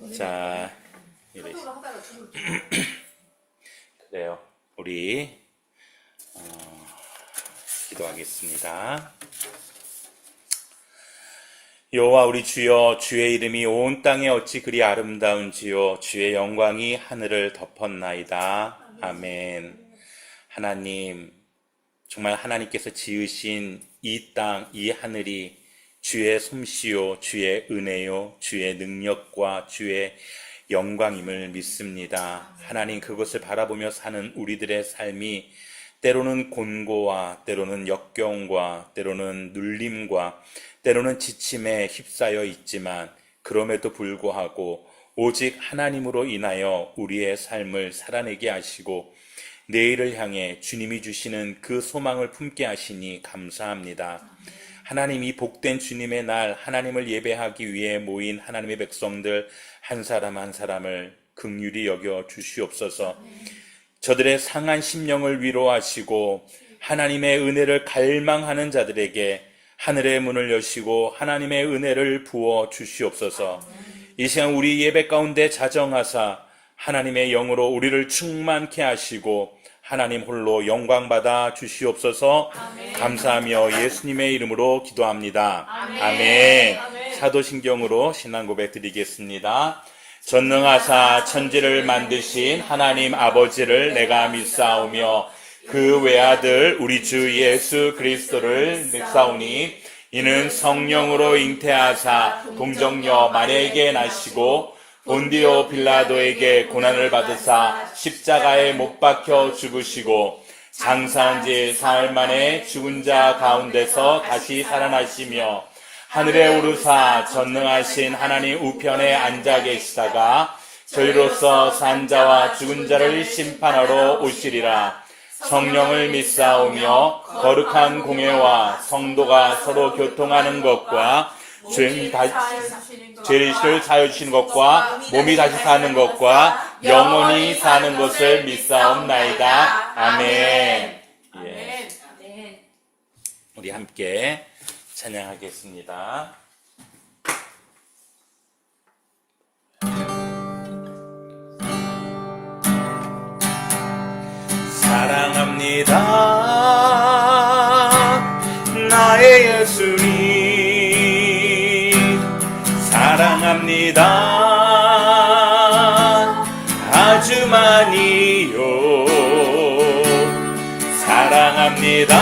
자, 그래요. 우리 기도하겠습니다. 여호와 우리 주여, 주의 이름이 온 땅에 어찌 그리 아름다운지요. 주의 영광이 하늘을 덮었나이다. 아멘. 하나님, 정말 하나님께서 지으신 이 땅, 이 하늘이 주의 솜씨요, 주의 은혜요, 주의 능력과 주의 영광임을 믿습니다. 하나님, 그것을 바라보며 사는 우리들의 삶이 때로는 곤고와 때로는 역경과 때로는 눌림과 때로는 지침에 휩싸여 있지만, 그럼에도 불구하고 오직 하나님으로 인하여 우리의 삶을 살아내게 하시고 내일을 향해 주님이 주시는 그 소망을 품게 하시니 감사합니다. 하나님, 이 복된 주님의 날, 하나님을 예배하기 위해 모인 하나님의 백성들 한 사람 한 사람을 긍휼히 여겨 주시옵소서. 저들의 상한 심령을 위로하시고 하나님의 은혜를 갈망하는 자들에게 하늘의 문을 여시고 하나님의 은혜를 부어 주시옵소서. 이 시간 우리 예배 가운데 자정하사 하나님의 영으로 우리를 충만케 하시고 하나님 홀로 영광받아 주시옵소서. 아멘. 감사하며 예수님의 이름으로 기도합니다. 아멘. 아멘. 아멘. 사도신경으로 신앙 고백 드리겠습니다. 전능하사 천지를 만드신 하나님 아버지를 내가 믿사오며 그 외아들 우리 주 예수 그리스도를 믿사오니 이는 성령으로 잉태하사 동정녀 마리아에게 나시고 본디오 빌라도에게 고난을 받으사 십자가에 못 박혀 죽으시고 장사한 지 사흘 만에 죽은 자 가운데서 다시 살아나시며 하늘에 오르사 전능하신 하나님 우편에 앉아 계시다가 저희로서 산 자와 죽은 자를 심판하러 오시리라. 성령을 믿사오며 거룩한 공회와 성도가 서로 교통하는 것과 죄를 사여 주시는 것과 몸이 다시 사는 것과 영원히 사는 것을 믿사옵나이다. 아멘. 예. 우리 함께 찬양하겠습니다. 사랑합니다 나의 예수님, 사랑합니다 아주 많이요. 사랑합니다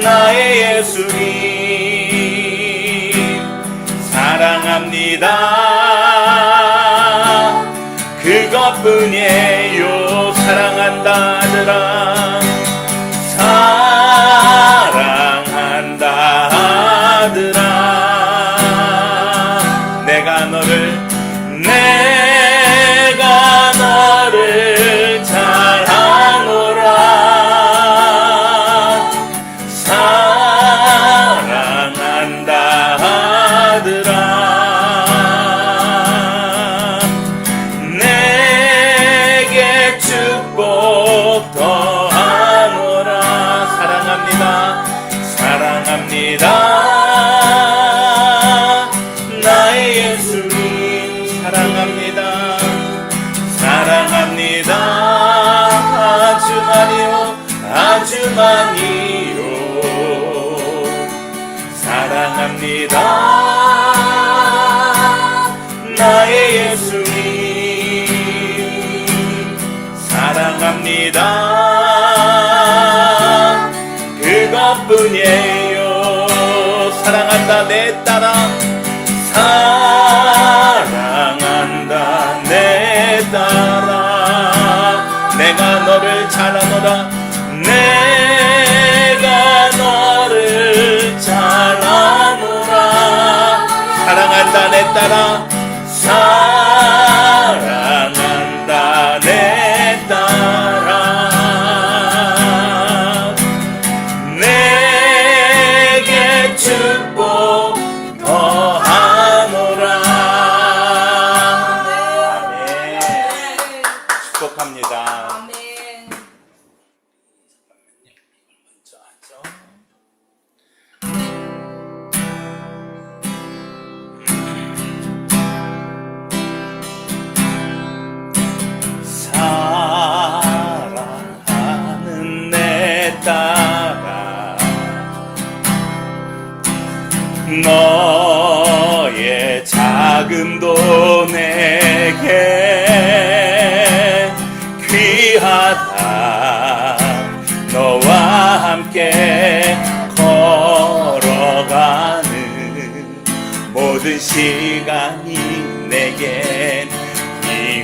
나의 예수님, 사랑합니다 그것뿐이에요. 사랑한다 하더라, 사랑한다 하더라. 내가 너를 잘 아노라. 사랑한다 하더라. 내게 축복 더하노라. 사랑합니다 나의 예수님, 사랑합니다 아주 많이요. 사랑합니다 나의 예수님, 사랑합니다 그것뿐이에요. 사랑한다 내 딸아, 사랑한다 내 딸아. 내가 너를 잘 아노라, 내가 너를 잘 아노라. 사랑한다 내 딸아, 사랑한다 내 딸아. 내게 축복 더하노라. 아멘. 축복합니다. 먼저 하죠.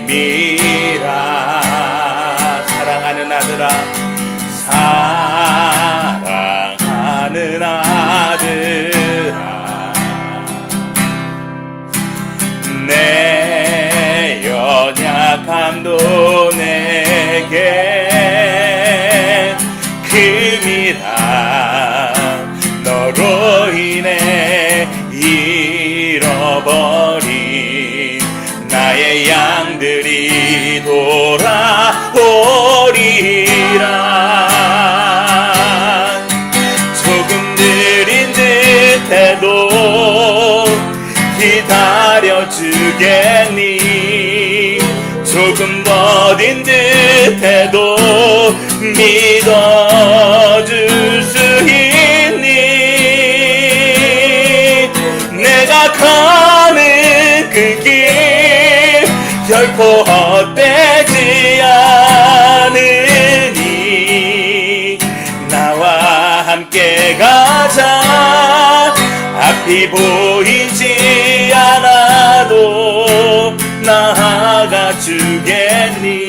힘이라. 사랑하는 아들아, 사랑하는 아들아, 내 연약함도 내게 금이라. 너로 인해 잃어버린 나의 양들이 돌아오리라. 조금 느린 듯해도 기다려주겠니? 조금 더딘 듯해도 믿어줄 수 있니? 내가 가는 그 길 결코 헛되지 않으니 나와 함께 가자. 앞이 보이지 않아도 나아가 주겠니?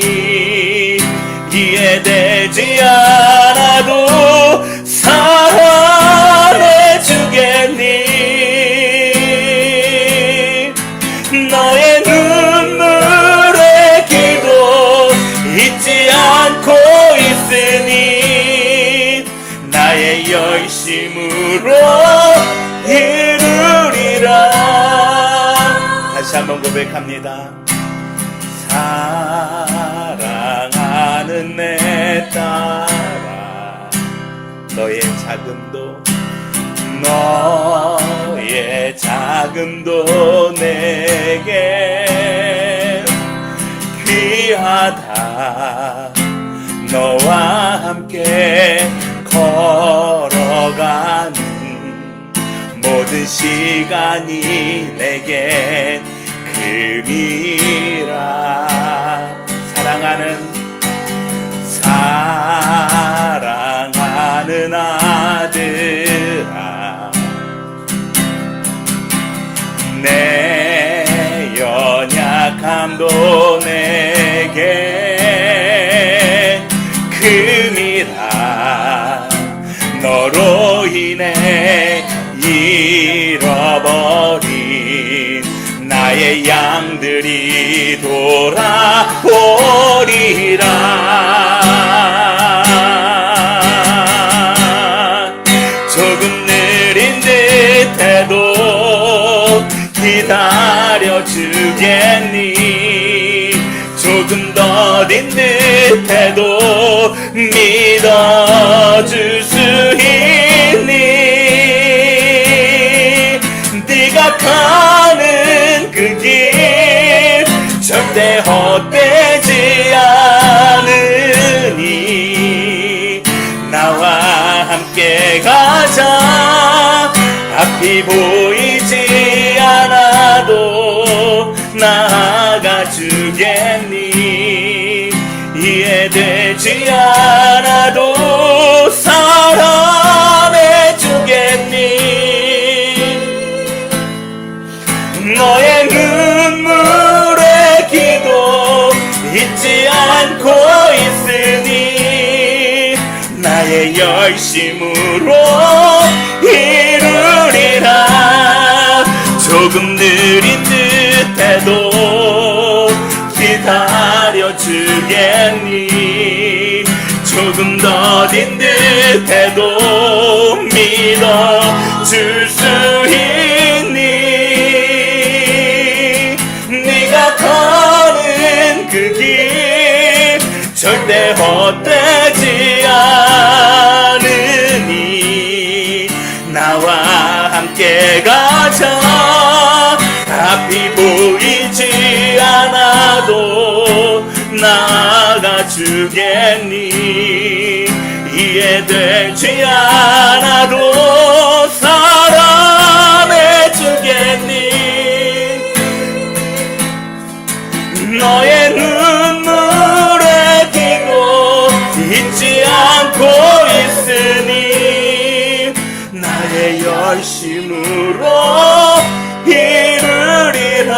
이해되지 않아도 사랑해 주겠니? 너의 눈물의 기도 잊지 않고 있으니 나의 열심으로 이루리라. 다시 한번 고백합니다. 사랑하는 내 딸아, 너의 작음도 너의 작음도 내게 귀하다. 너와 함께 걸어가는 모든 시간이 내게 금이라. 사랑하는 아들아, 내 연약함도 내게 금이라. 너로 인해 잃어버린 나의 양들이 돌아오리라. 조금 느린 듯해도 기다려주겠니? 조금 더딘 듯해도 믿어줄 수 있니? 네가 가는 그 길 절대 헛되지 않으니 나와 함께 가자. 앞이 보이지 않아도 나아가 주겠니? 이해되지 않아도 사랑해 주겠니? 너의 눈물의 기도 잊지 않고 있으니 나의 열심으로 이루리라. 조금 느린 듯해도 기다려주겠니? 조금 더딘 듯해도 믿어줄 수 있니? 네가 가는 그 길 절대 헛되지 않으니 나와 함께 가자. 앞이 보이지 않아도 나아가 주겠니? 이해되지 않아도 사랑해 주겠니? 너의 눈물의 기도 잊지 않고 있으니 나의 열심으로 이루리라.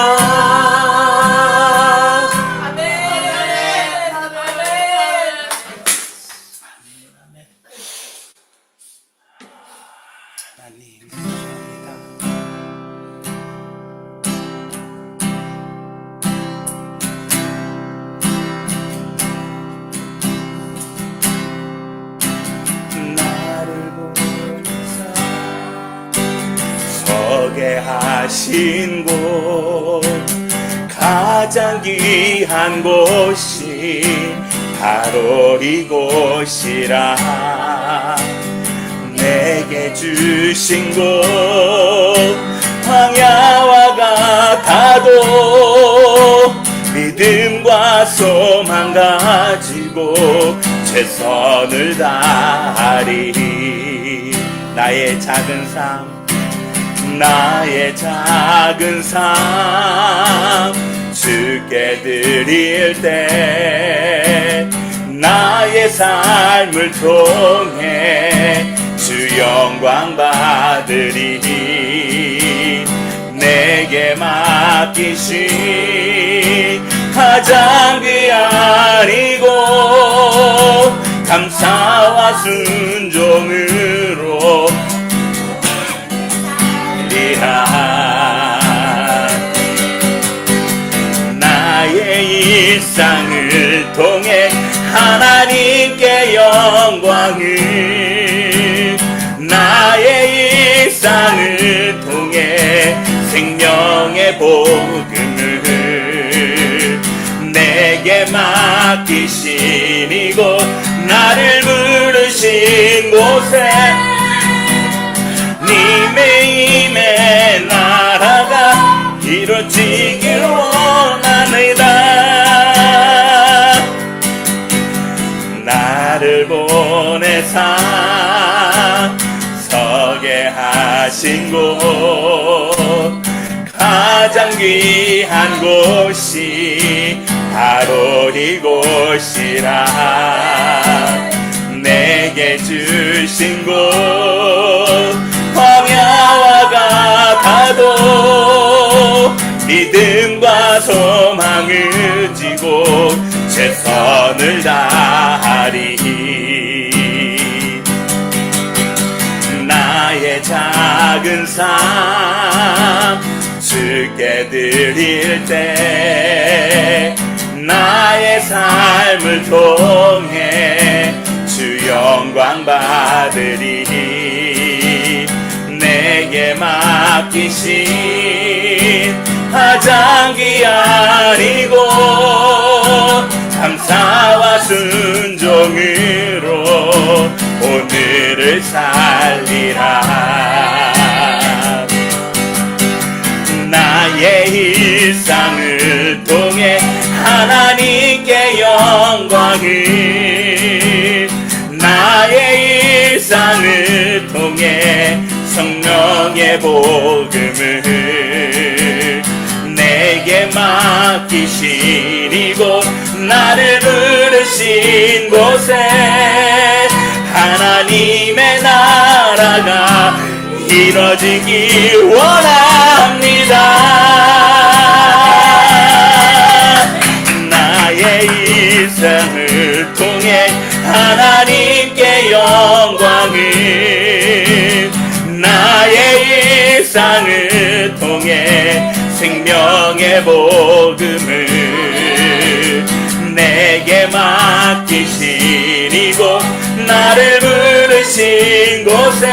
예배하신 곳 가장 귀한 곳이 바로 이곳이라. 내게 주신 곳 광야와 같아도 믿음과 소망 가지고 최선을 다하리. 나의 작은 삶 주께 드릴 때 나의 삶을 통해 주 영광 받으리. 내게 맡기신 가장 귀한 이곳 감사와 순종으로 나의 일상을 통해 하나님께 영광을, 나의 일상을 통해 생명의 복음을 내게 맡기신 이곳 나를 부르신 곳에 님의 나라가 이루어지길 원합니다. 나를 보내사 서게 하신 곳 가장 귀한 곳이 바로 이곳이라. 내게 주신 곳 광야와 같아도 믿음과 소망을 지고 최선을 다하리. 나의 작은 삶 주께 드릴 때 나의 삶을 통해 주 영광 받으리. 내게 맡기신 가장 귀한 이곳 감사와 순종으로 오늘을 살리라. 나의 일상을 통해 하나님께 영광을, 나의 일상을 통해 성령의 복음을 내게 맡기신 이곳 나를 부르신 곳에 하나님의 나라가 이루어지기 원합니다. 나의 일상을 통해 하나님께 영광을, 나의 일상을 통해 생명의 복음을 내게 맡기신 이곳 나를 부르신 곳에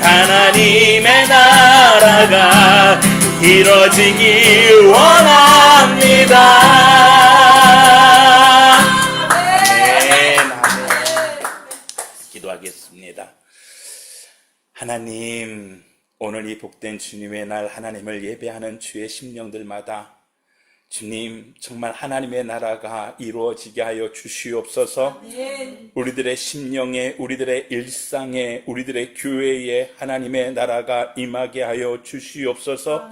하나님의 나라가 이루어지기 원합니다. 아멘. 기도하겠습니다. 하나님, 오늘 이 복된 주님의 날 하나님을 예배하는 주의 심령들마다 주님 정말 하나님의 나라가 이루어지게 하여 주시옵소서. 우리들의 심령에, 우리들의 일상에, 우리들의 교회에 하나님의 나라가 임하게 하여 주시옵소서.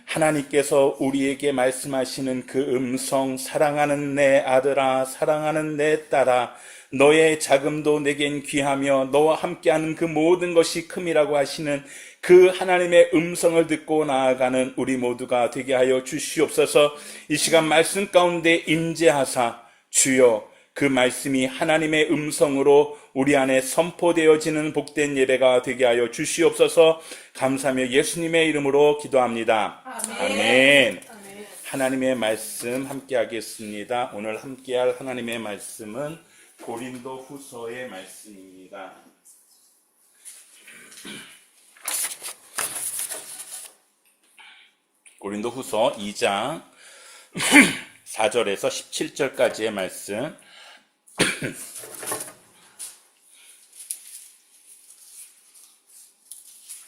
하나님께서 우리에게 말씀하시는 그 음성, 사랑하는 내 아들아, 사랑하는 내 딸아, 너의 자금도 내겐 귀하며 너와 함께하는 그 모든 것이 큼이라고 하시는 그 하나님의 음성을 듣고 나아가는 우리 모두가 되게 하여 주시옵소서. 이 시간 말씀 가운데 임재하사 주여 그 말씀이 하나님의 음성으로 우리 안에 선포되어지는 복된 예배가 되게 하여 주시옵소서. 감사하며 예수님의 이름으로 기도합니다. 아멘. 하나님의 말씀 함께 하겠습니다. 오늘 함께할 하나님의 말씀은 고린도 후서의 말씀입니다. 고린도 후서 2장 4절에서 17절까지의 말씀.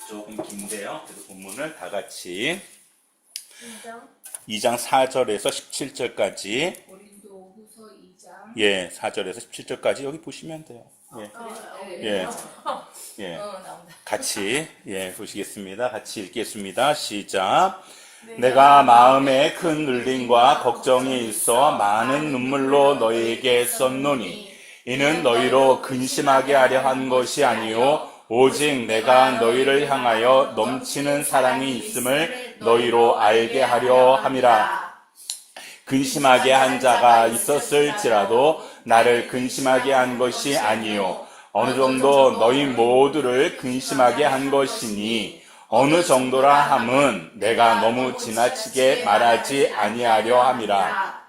조금 긴데요. 그래서 본문을 다 같이 2장 4절에서 17절까지. 고린도 후서 2장. 예, 4절에서 17절까지 여기 보시면 돼요. 예. 같이 보시겠습니다. 같이 읽겠습니다. 시작. 내가 마음에 큰 눌림과 걱정이 있어 많은 눈물로 너희에게 썼노니 이는 너희로 근심하게 하려 한 것이 아니요 오직 내가 너희를 향하여 넘치는 사랑이 있음을 너희로 알게 하려 함이라. 근심하게 한 자가 있었을지라도 나를 근심하게 한 것이 아니요 어느 정도 너희 모두를 근심하게 한 것이니 어느 정도라 함은 내가 너무 지나치게 말하지 아니하려 함이라.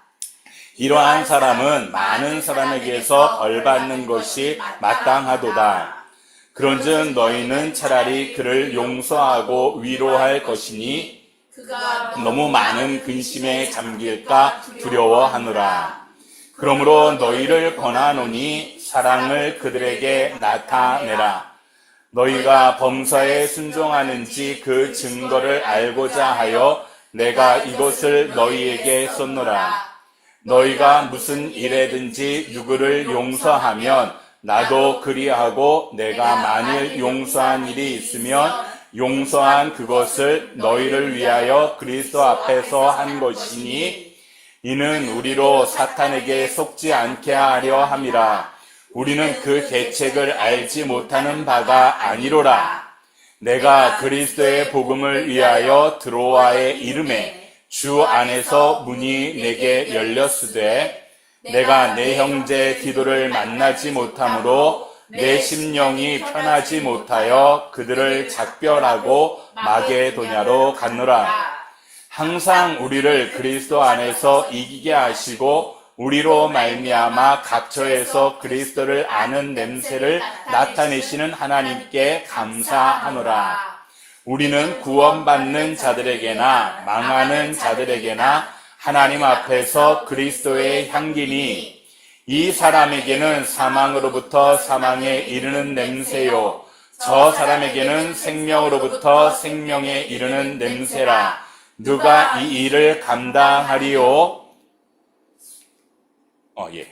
이러한 사람은 많은 사람에게서 벌 받는 것이 마땅하도다. 그런즉 너희는 차라리 그를 용서하고 위로할 것이니 그가 너무 많은 근심에 잠길까 두려워하노라. 그러므로 너희를 권하노니 사랑을 그들에게 나타내라. 너희가 범사에 순종하는지 그 증거를 알고자 하여 내가 이것을 너희에게 썼노라. 너희가 무슨 일에든지 누구를 용서하면 나도 그리하고 내가 만일 용서한 일이 있으면 용서한 그것을 너희를 위하여 그리스도 앞에서 한 것이니 이는 우리로 사탄에게 속지 않게 하려 함이라. 우리는 그 계책을 알지 못하는 바가 아니로라. 내가 그리스도의 복음을 위하여 드로아에 이름에 주 안에서 문이 내게 열렸으되 내가 내 형제 디도를 만나지 못함으로 내 심령이 편하지 못하여 그들을 작별하고 마게도냐로 갔노라. 항상 우리를 그리스도 안에서 이기게 하시고 우리로 말미암아 각처에서 그리스도를 아는 냄새를 나타내시는 하나님께 감사하노라. 우리는 구원받는 자들에게나 망하는 자들에게나 하나님 앞에서 그리스도의 향기니 이 사람에게는 사망으로부터 사망에 이르는 냄새요 저 사람에게는 생명으로부터 생명에 이르는 냄새라. 누가 이 일을 감당하리요?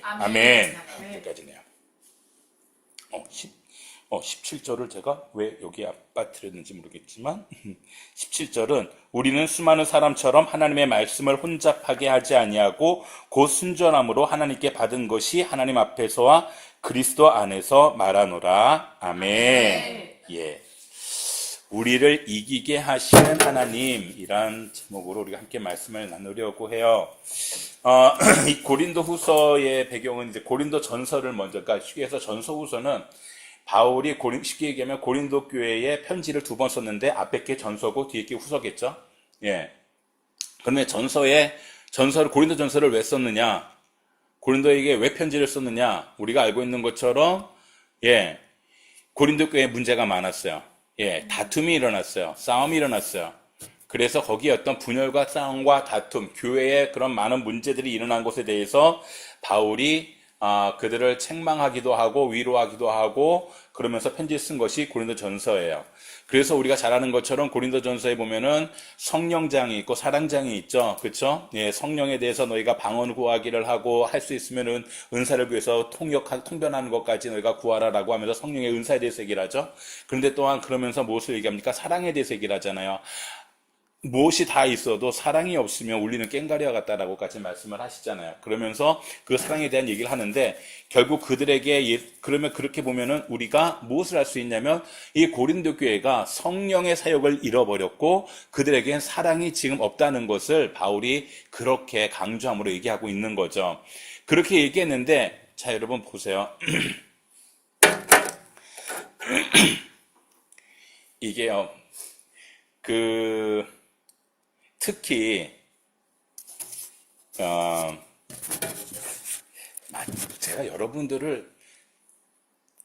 아멘. 여기까지네요. 17절을 제가 왜 여기 빠뜨렸는지 모르겠지만 17절은 우리는 수많은 사람처럼 하나님의 말씀을 혼잡하게 하지 아니하고 곧 순전함으로 하나님께 받은 것이 하나님 앞에서와 그리스도 안에서 말하노라. 아멘. 예. 우리를 이기게 하시는 하나님이란 제목으로 우리가 함께 말씀을 나누려고 해요. 이 고린도 후서의 배경은 이제 고린도 전서를 먼저, 그러니까 쉽게 해서 전서 후서는 바울이 쉽게 얘기하면 고린도 교회에 편지를 2번 썼는데 앞에 게 전서고 뒤에 게 후서겠죠. 예. 그러면 고린도 전서를 왜 썼느냐? 고린도에게 왜 편지를 썼느냐? 우리가 알고 있는 것처럼, 고린도 교회에 문제가 많았어요. 다툼이 일어났어요. 싸움이 일어났어요. 그래서 거기에 어떤 분열과 싸움과 다툼, 교회에 그런 많은 문제들이 일어난 것에 대해서 바울이 그들을 책망하기도 하고 위로하기도 하고 그러면서 편지 쓴 것이 고린도 전서예요. 그래서 우리가 잘 아는 것처럼 고린도 전서에 보면은 성령장이 있고 사랑장이 있죠. 그렇죠? 성령에 대해서 너희가 방언 구하기를 하고 할 수 있으면은 은사를 구해서 통변하는 것까지 너희가 구하라라고 하면서 성령의 은사에 대해서 얘기를 하죠. 그런데 또한 그러면서 무엇을 얘기합니까? 사랑에 대해서 얘기를 하잖아요. 무엇이 다 있어도 사랑이 없으면 우리는 꽹가리와 같다라고까지 말씀을 하시잖아요. 그러면서 그 사랑에 대한 얘기를 하는데 결국 그들에게 그러면 그렇게 보면은 우리가 무엇을 할 수 있냐면 이 고린도 교회가 성령의 사역을 잃어버렸고 그들에겐 사랑이 지금 없다는 것을 바울이 그렇게 강조함으로 얘기하고 있는 거죠. 그렇게 얘기했는데 자 여러분 보세요. 이게요. 특히 제가 여러분들을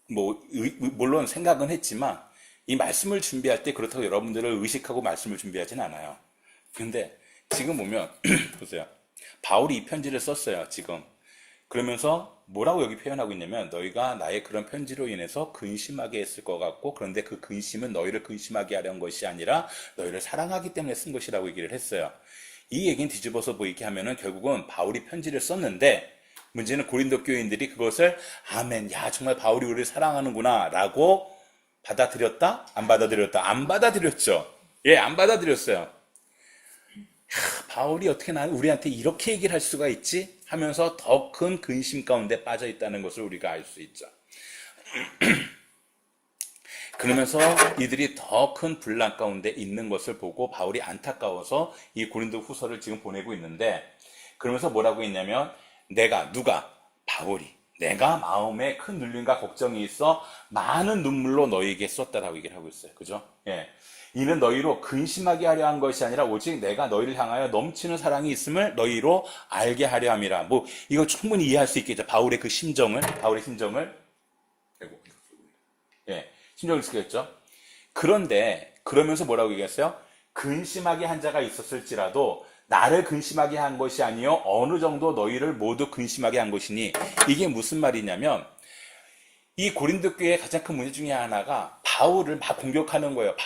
물론 생각은 했지만 이 말씀을 준비할 때 그렇다고 여러분들을 의식하고 말씀을 준비하진 않아요. 근데 지금 보면 보세요. 바울이 이 편지를 썼어요, 지금. 그러면서 뭐라고 여기 표현하고 있냐면 너희가 나의 그런 편지로 인해서 근심하게 했을 것 같고 그런데 그 근심은 너희를 근심하게 하려는 것이 아니라 너희를 사랑하기 때문에 쓴 것이라고 얘기를 했어요. 이 얘기는 뒤집어서 뭐 이렇게 하면은 결국은 바울이 편지를 썼는데 문제는 고린도 교인들이 그것을 아멘, 야 정말 바울이 우리를 사랑하는구나 라고 받아들였다? 안 받아들였다? 안 받아들였죠. 예, 안 받아들였어요. 바울이 어떻게 우리한테 이렇게 얘기를 할 수가 있지? 하면서 더 큰 근심 가운데 빠져 있다는 것을 우리가 알 수 있죠. 그러면서 이들이 더 큰 분란 가운데 있는 것을 보고 바울이 안타까워서 이 고린도 후서를 지금 보내고 있는데 그러면서 뭐라고 했냐면 바울이 내가 마음에 큰 눌림과 걱정이 있어 많은 눈물로 너희에게 썼다라고 얘기를 하고 있어요. 그죠? 예. 이는 너희로 근심하게 하려 한 것이 아니라 오직 내가 너희를 향하여 넘치는 사랑이 있음을 너희로 알게 하려 함이라. 뭐 이거 충분히 이해할 수 있겠죠. 바울의 심정을. 예, 심정을 쓰겠죠. 그런데 그러면서 뭐라고 얘기했어요? 근심하게 한 자가 있었을지라도 나를 근심하게 한 것이 아니요 어느 정도 너희를 모두 근심하게 한 것이니 이게 무슨 말이냐면 이 고린도 교회의 가장 큰 문제 중에 하나가 바울을 막 공격하는 거예요.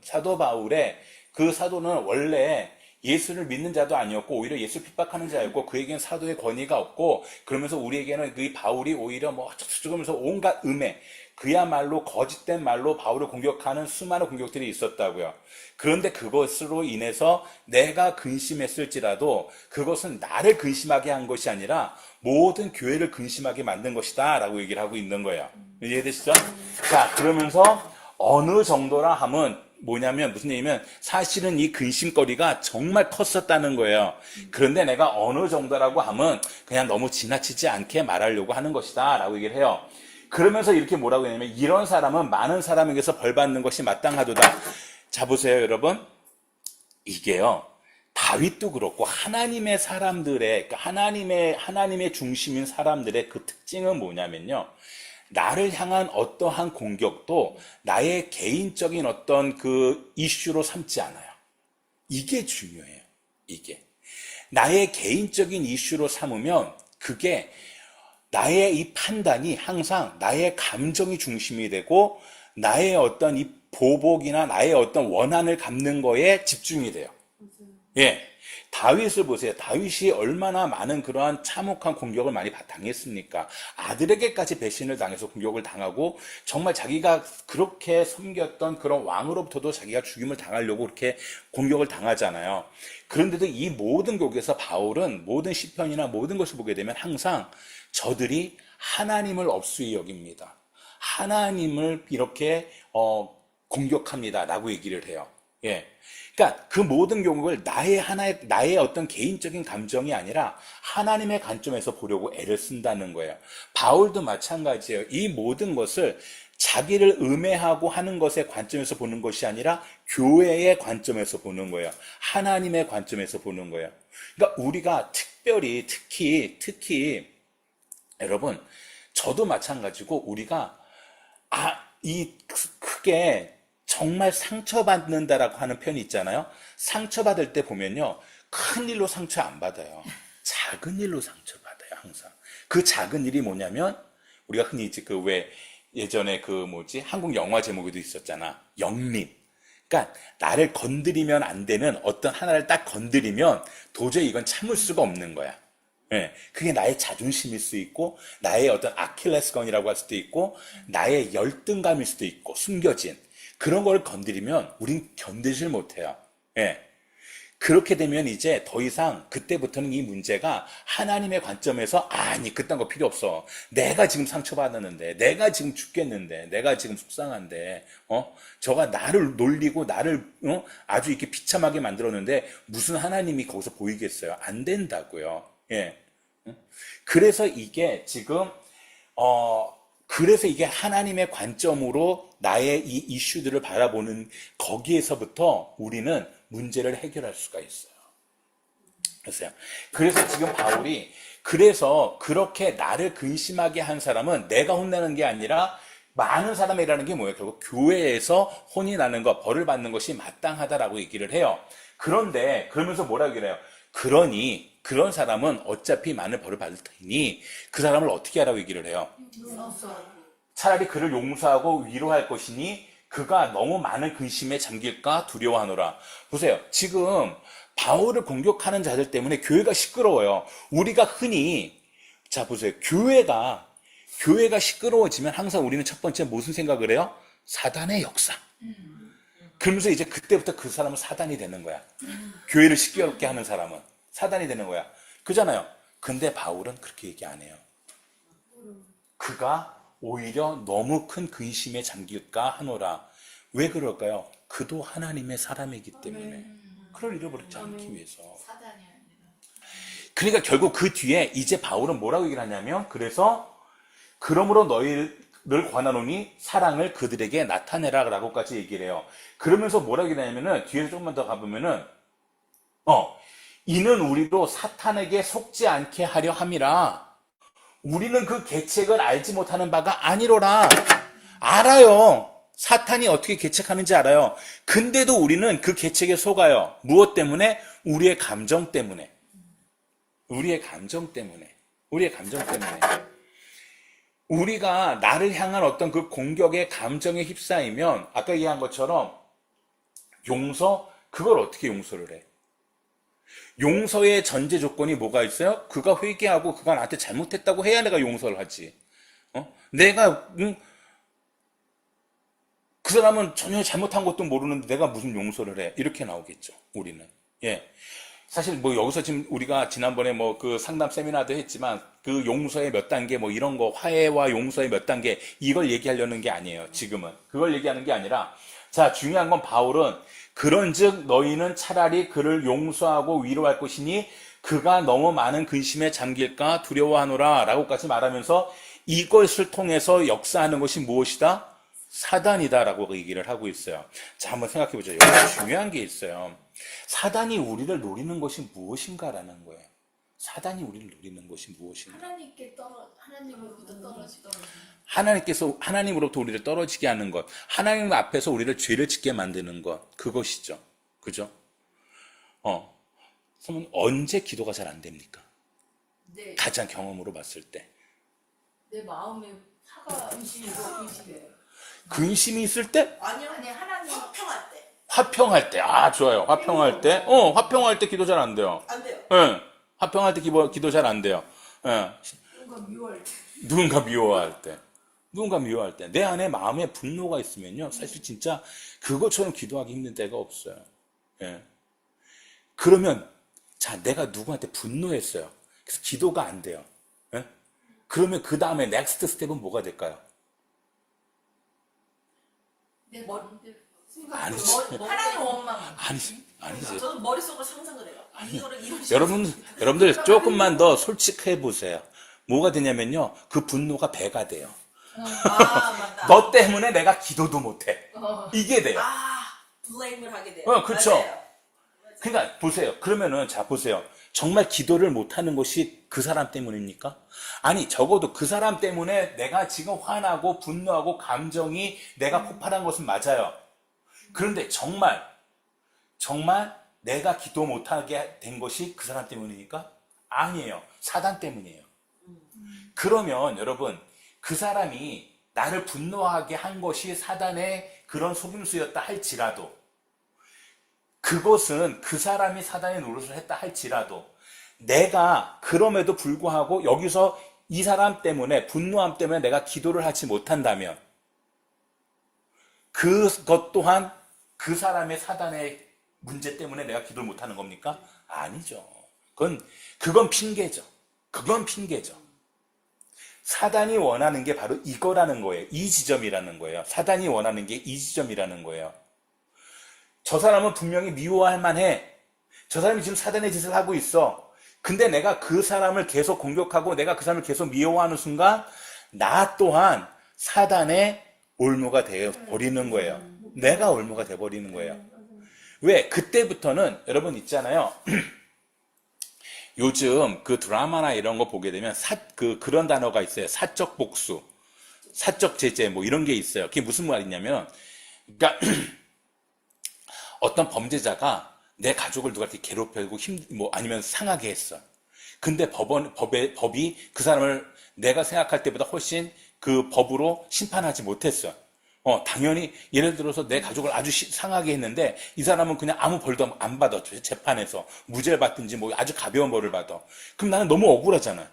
사도 바울의 그 사도는 원래 예수를 믿는 자도 아니었고 오히려 예수 핍박하는 자였고 그에게는 사도의 권위가 없고 그러면서 우리에게는 그 바울이 오히려 뭐 어쩌고저쩌고 온갖 그야말로 거짓된 말로 바울을 공격하는 수많은 공격들이 있었다고요. 그런데 그것으로 인해서 내가 근심했을지라도 그것은 나를 근심하게 한 것이 아니라 모든 교회를 근심하게 만든 것이다 라고 얘기를 하고 있는 거예요. 이해되시죠? 자, 그러면서 어느 정도라 함은 뭐냐면 무슨 얘기냐면 사실은 이 근심거리가 정말 컸었다는 거예요. 그런데 내가 어느 정도라고 함은 그냥 너무 지나치지 않게 말하려고 하는 것이다 라고 얘기를 해요. 그러면서 이렇게 뭐라고 했냐면 이런 사람은 많은 사람에게서 벌받는 것이 마땅하도다. 자 보세요 여러분. 이게요. 다윗도 그렇고 하나님의 사람들의 그러니까 하나님의 중심인 사람들의 그 특징은 뭐냐면요. 나를 향한 어떠한 공격도 나의 개인적인 어떤 그 이슈로 삼지 않아요. 이게 중요해요. 이게. 나의 개인적인 이슈로 삼으면 그게 나의 이 판단이 항상 나의 감정이 중심이 되고 나의 어떤 이 보복이나 나의 어떤 원한을 갚는 거에 집중이 돼요. 예. 다윗을 보세요. 다윗이 얼마나 많은 그러한 참혹한 공격을 많이 당했습니까? 아들에게까지 배신을 당해서 공격을 당하고 정말 자기가 그렇게 섬겼던 그런 왕으로부터도 자기가 죽임을 당하려고 그렇게 공격을 당하잖아요. 그런데도 이 모든 곡에서 바울은 모든 시편이나 모든 것을 보게 되면 항상 저들이 하나님을 업수히 여깁니다. 하나님을 이렇게 공격합니다. 라고 얘기를 해요. 예. 그러니까 그 모든 경우를 나의 어떤 개인적인 감정이 아니라 하나님의 관점에서 보려고 애를 쓴다는 거예요. 바울도 마찬가지예요. 이 모든 것을 자기를 음해하고 하는 것의 관점에서 보는 것이 아니라 교회의 관점에서 보는 거예요. 하나님의 관점에서 보는 거예요. 그러니까 우리가 특히 여러분, 저도 마찬가지고 우리가 크게 정말 상처받는다라고 하는 표현이 있잖아요. 상처받을 때 보면요. 큰 일로 상처 안 받아요. 작은 일로 상처받아요. 항상. 그 작은 일이 뭐냐면 우리가 흔히 이제 예전에 한국 영화 제목에도 있었잖아. 영림. 그러니까 나를 건드리면 안 되는 어떤 하나를 딱 건드리면 도저히 이건 참을 수가 없는 거야. 예, 그게 나의 자존심일 수 있고 나의 어떤 아킬레스건이라고 할 수도 있고 나의 열등감일 수도 있고 숨겨진 그런 걸 건드리면 우린 견디질 못해요. 예. 그렇게 되면 이제 더 이상 그때부터는 이 문제가 하나님의 관점에서 아니 그딴 거 필요 없어. 내가 지금 상처받았는데 내가 지금 죽겠는데 내가 지금 속상한데 저가 나를 놀리고 나를 아주 이렇게 비참하게 만들었는데 무슨 하나님이 거기서 보이겠어요? 안 된다고요. 예. 그래서 이게 지금 그래서 이게 하나님의 관점으로 나의 이 이슈들을 바라보는 거기에서부터 우리는 문제를 해결할 수가 있어요. 그래서 지금 바울이 그래서 그렇게 나를 근심하게 한 사람은 내가 혼나는 게 아니라 많은 사람이라는 게 뭐예요? 결국 교회에서 혼이 나는 것, 벌을 받는 것이 마땅하다라고 얘기를 해요. 그런데 그러면서 뭐라고 얘기를 해요? 그러니 그런 사람은 어차피 많은 벌을 받을 테니 그 사람을 어떻게 하라고 얘기를 해요? 차라리 그를 용서하고 위로할 것이니 그가 너무 많은 근심에 잠길까 두려워하노라. 보세요. 지금 바울을 공격하는 자들 때문에 교회가 시끄러워요. 우리가 흔히 자 보세요. 교회가 시끄러워지면 항상 우리는 첫 번째 무슨 생각을 해요? 사단의 역사. 그러면서 이제 그때부터 그 사람은 사단이 되는 거야. 교회를 시끄럽게 하는 사람은 사단이 되는 거야. 그잖아요. 근데 바울은 그렇게 얘기 안 해요. 그가 오히려 너무 큰 근심에 잠길까 하노라. 왜 그럴까요? 그도 하나님의 사람이기 때문에. 그를 잃어버리지 않기 위해서. 사단이 아니라. 그러니까 결국 그 뒤에 이제 바울은 뭐라고 얘기를 하냐면, 그래서 그러므로 너희를 권하노니 사랑을 그들에게 나타내라 라고까지 얘기를 해요. 그러면서 뭐라고 얘기하냐면은 뒤에서 조금만 더 가보면은 이는 우리로 사탄에게 속지 않게 하려 함이라. 우리는 그 계책을 알지 못하는 바가 아니로라. 알아요. 사탄이 어떻게 계책하는지 알아요. 근데도 우리는 그 계책에 속아요. 무엇 때문에? 우리의 감정 때문에. 우리의 감정 때문에. 우리가 나를 향한 어떤 그 공격의 감정에 휩싸이면 아까 얘기한 것처럼 용서, 그걸 어떻게 용서를 해? 용서의 전제 조건이 뭐가 있어요? 그가 회개하고 그가 나한테 잘못했다고 해야 내가 용서를 하지. 내가 그 사람은 전혀 잘못한 것도 모르는데 내가 무슨 용서를 해? 이렇게 나오겠죠. 우리는. 예. 사실 뭐 여기서 지금 우리가 지난번에 뭐 그 상담 세미나도 했지만 그 용서의 몇 단계 뭐 이런 거, 화해와 용서의 몇 단계, 이걸 얘기하려는 게 아니에요. 지금은 그걸 얘기하는 게 아니라, 자, 중요한 건 바울은 그런즉 너희는 차라리 그를 용서하고 위로할 것이니 그가 너무 많은 근심에 잠길까 두려워하노라 라고까지 말하면서 이것을 통해서 역사하는 것이 무엇이다? 사단이다 라고 얘기를 하고 있어요. 자, 한번 생각해 보죠. 여기 중요한 게 있어요. 사단이 우리를 노리는 것이 무엇인가라는 거예요. 사단이 우리를 노리는 것이 무엇인가? 하나님으로부터 떨어지고. 하나님으로부터 우리를 떨어지게 하는 것, 하나님 앞에서 우리를 죄를 짓게 만드는 것, 그것이죠. 그죠? 그러면 언제 기도가 잘 안 됩니까? 네. 가장 경험으로 봤을 때. 내 마음에 화가 근심해요. 근심이 있을 때? 아니 하나님 화평할 때. 화평할 때. 아, 좋아요. 화평할 때. 화평할 때 기도 잘 안 돼요. 안 돼요. 예. 화평할 때 기도 잘 안 돼요. 예. 뭔가 미워할 때. 누군가 미워할 때. 내 안에 마음에 분노가 있으면요. 사실 진짜 그것처럼 기도하기 힘든 때가 없어요. 예. 그러면, 자, 내가 누구한테 분노했어요. 그래서 기도가 안 돼요. 예? 그러면 그 다음에 넥스트 스텝은 뭐가 될까요? 내 머리. 아니지. 하나님 원망. 아니지. 저는 머릿속으로 상상을 해요. 이거를 이런 식으로. 여러분들 조금만 더 솔직해 보세요. 뭐가 되냐면요. 그 분노가 배가 돼요. 맞다. 너 때문에 내가 기도도 못해. 이게 돼요. 블레임을 하게 돼요. 그쵸. 맞아요. 그러니까 보세요. 그러면은 자 보세요. 정말 기도를 못하는 것이 그 사람 때문입니까? 아니, 적어도 그 사람 때문에 내가 지금 화나고 분노하고 감정이 내가 폭발한 것은 맞아요. 그런데 정말 내가 기도 못하게 된 것이 그 사람 때문입니까? 아니에요. 사단 때문이에요. 그러면 여러분, 그 사람이 나를 분노하게 한 것이 사단의 그런 속임수였다 할지라도, 그것은 그 사람이 사단의 노릇을 했다 할지라도, 내가 그럼에도 불구하고 여기서 이 사람 때문에, 분노함 때문에 내가 기도를 하지 못한다면, 그것 또한 그 사람의 사단의 문제 때문에 내가 기도를 못하는 겁니까? 아니죠. 그건 핑계죠. 사단이 원하는 게 바로 이거라는 거예요. 이 지점이라는 거예요. 사단이 원하는 게 이 지점이라는 거예요. 저 사람은 분명히 미워할 만해. 저 사람이 지금 사단의 짓을 하고 있어. 근데 내가 그 사람을 계속 공격하고 내가 그 사람을 계속 미워하는 순간 나 또한 사단의 올무가 되어버리는 거예요. 내가 올무가 돼버리는 거예요. 왜? 그때부터는 여러분 있잖아요. 요즘 그 드라마나 이런 거 보게 되면 그런 단어가 있어요. 사적 복수. 사적 제재 뭐 이런 게 있어요. 그게 무슨 말이냐면, 그러니까 어떤 범죄자가 내 가족을 누가 이렇게 괴롭히고 뭐 아니면 상하게 했어. 근데 법이 그 사람을 내가 생각할 때보다 훨씬 그 법으로 심판하지 못했어. 당연히 예를 들어서 내 가족을 아주 상하게 했는데 이 사람은 그냥 아무 벌도 안 받아. 재판에서 무죄를 받든지 뭐 아주 가벼운 벌을 받아. 그럼 나는 너무 억울하잖아.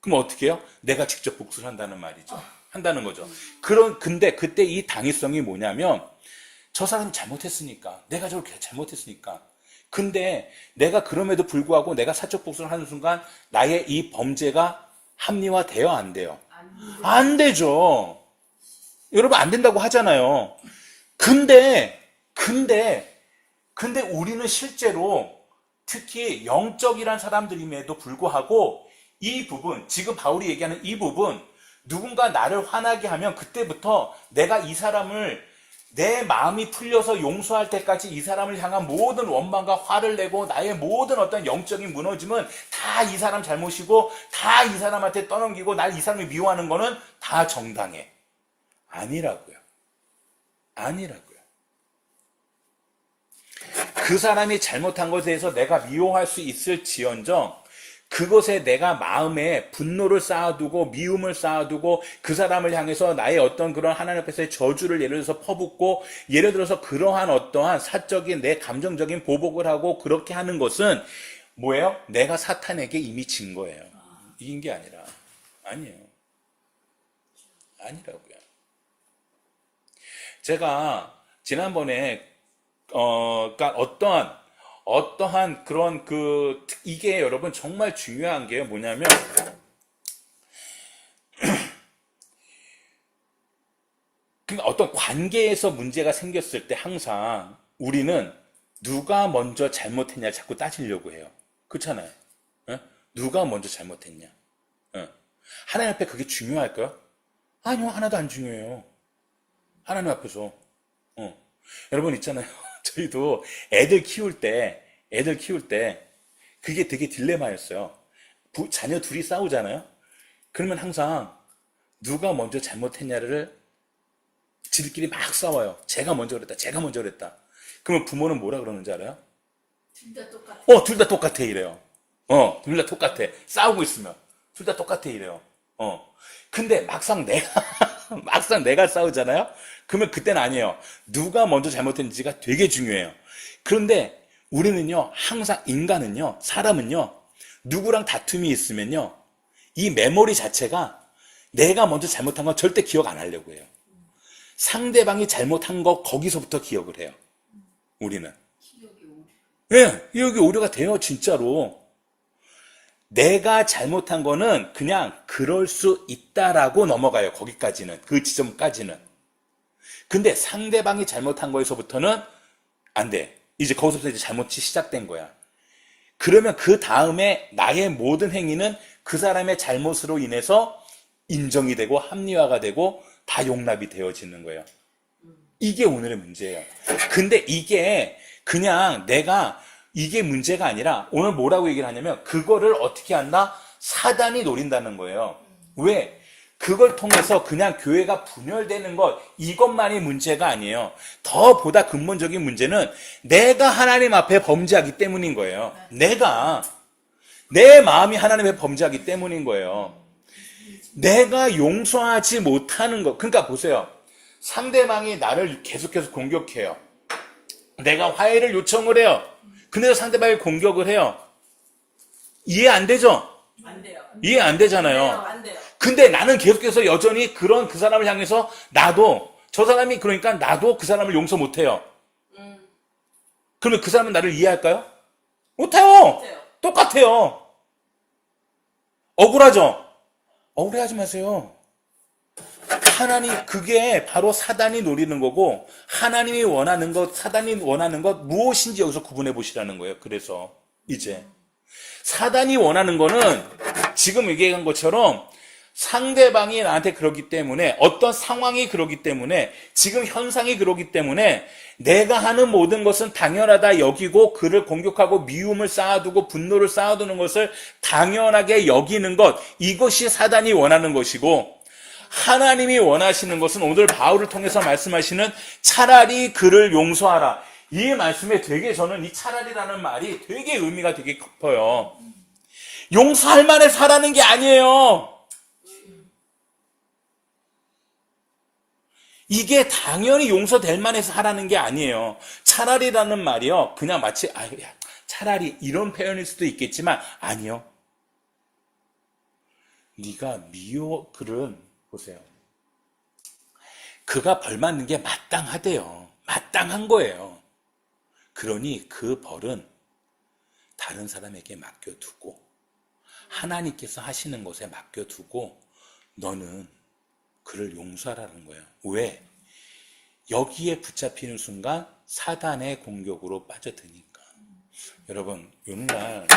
그럼 어떻게 해요? 내가 직접 복수를 한다는 말이죠. 한다는 거죠. 근데 그때 이 당위성이 뭐냐면 저 사람이 잘못했으니까. 내 가족을 잘못했으니까. 근데 내가 그럼에도 불구하고 내가 사적 복수를 하는 순간 나의 이 범죄가 합리화돼요, 안 돼요? 안 되죠. 여러분 안 된다고 하잖아요. 근데 우리는 실제로 특히 영적이란 사람들임에도 불구하고 이 부분, 지금 바울이 얘기하는 이 부분, 누군가 나를 화나게 하면 그때부터 내가 이 사람을 내 마음이 풀려서 용서할 때까지 이 사람을 향한 모든 원망과 화를 내고 나의 모든 어떤 영적인 무너짐은 다 이 사람 잘못이고 다 이 사람한테 떠넘기고 날 이 사람이 미워하는 거는 다 정당해. 아니라고요. 그 사람이 잘못한 것에 대해서 내가 미워할 수 있을지언정 그것에 내가 마음에 분노를 쌓아두고 미움을 쌓아두고 그 사람을 향해서 나의 어떤 그런 하나님 앞에서의 저주를 예를 들어서 퍼붓고 예를 들어서 그러한 어떠한 사적인 내 감정적인 보복을 하고 그렇게 하는 것은 뭐예요? 내가 사탄에게 이미 진 거예요. 이긴 게 아니라. 아니에요. 아니라고요. 제가 지난번에 그러니까 어떠한 그런 이게 여러분 정말 중요한 게 뭐냐면 그러니까 어떤 관계에서 문제가 생겼을 때 항상 우리는 누가 먼저 잘못했냐 자꾸 따지려고 해요. 그렇잖아요. 누가 먼저 잘못했냐. 하나님 앞에 그게 중요할까요? 아니요, 하나도 안 중요해요. 하나님 앞에서. 여러분 있잖아요. 저희도 애들 키울 때 그게 되게 딜레마였어요. 자녀 둘이 싸우잖아요. 그러면 항상 누가 먼저 잘못했냐를 지들끼리 막 싸워요. 제가 먼저 그랬다. 그러면 부모는 뭐라 그러는지 알아요? 둘 다 똑같아. 둘 다 똑같아 이래요. 둘 다 똑같아. 싸우고 있으면 둘 다 똑같아 이래요. 근데 막상 내가 싸우잖아요. 그러면 그때는 아니에요. 누가 먼저 잘못했는지가 되게 중요해요. 그런데 우리는요, 항상 인간은요, 사람은요, 누구랑 다툼이 있으면요, 이 메모리 자체가 내가 먼저 잘못한 건 절대 기억 안 하려고 해요. 상대방이 잘못한 거 거기서부터 기억을 해요. 우리는. 기억이 오래. 네, 기억이 오류가 돼요, 진짜로. 내가 잘못한 거는 그냥 그럴 수 있다라고 넘어가요. 거기까지는. 그 지점까지는. 근데 상대방이 잘못한 거에서부터는 안 돼. 이제 거기서부터 이제 잘못이 시작된 거야. 그러면 그 다음에 나의 모든 행위는 그 사람의 잘못으로 인해서 인정이 되고 합리화가 되고 다 용납이 되어지는 거예요. 이게 오늘의 문제예요. 근데 이게 그냥 이게 문제가 아니라 오늘 뭐라고 얘기를 하냐면 그거를 어떻게 한다? 사단이 노린다는 거예요. 왜? 그걸 통해서 그냥 교회가 분열되는 것 이것만이 문제가 아니에요. 더 보다 근본적인 문제는 내가 하나님 앞에 범죄하기 때문인 거예요. 내 마음이 하나님 앞에 범죄하기 때문인 거예요. 내가 용서하지 못하는 것. 그러니까 보세요. 상대방이 나를 계속해서 공격해요. 내가 화해를 요청을 해요. 근데 상대방이 공격을 해요. 이해 안 되죠? 안 돼요. 이해 안 되잖아요. 안 돼요. 근데 나는 계속해서 여전히 그 사람을 향해서 저 사람이 그러니까 나도 그 사람을 용서 못해요. 그러면 그 사람은 나를 이해할까요? 못해요. 똑같아요. 억울하죠? 억울해하지 마세요. 그게 바로 사단이 노리는 거고, 하나님이 원하는 것, 사단이 원하는 것, 무엇인지 여기서 구분해 보시라는 거예요. 그래서, 이제. 사단이 원하는 거는, 지금 얘기한 것처럼, 상대방이 나한테 그러기 때문에, 어떤 상황이 그러기 때문에, 지금 현상이 그러기 때문에, 내가 하는 모든 것은 당연하다 여기고, 그를 공격하고 미움을 쌓아두고, 분노를 쌓아두는 것을 당연하게 여기는 것, 이것이 사단이 원하는 것이고, 하나님이 원하시는 것은 오늘 바울을 통해서 말씀하시는 차라리 그를 용서하라. 이 말씀에 되게 저는 이 차라리라는 말이 되게 의미가 되게 깊어요. 용서할 만해 사라는 게 아니에요. 이게 당연히 용서될 만해서 하라는 게 아니에요. 차라리라는 말이요. 그냥 마치 차라리 이런 표현일 수도 있겠지만 아니요. 네가 그를 보세요. 그가 벌 받는 게 마땅하대요. 마땅한 거예요. 그러니 그 벌은 다른 사람에게 맡겨두고 하나님께서 하시는 것에 맡겨두고 너는 그를 용서하라는 거예요. 왜? 여기에 붙잡히는 순간 사단의 공격으로 빠져드니까. 여러분, 오늘날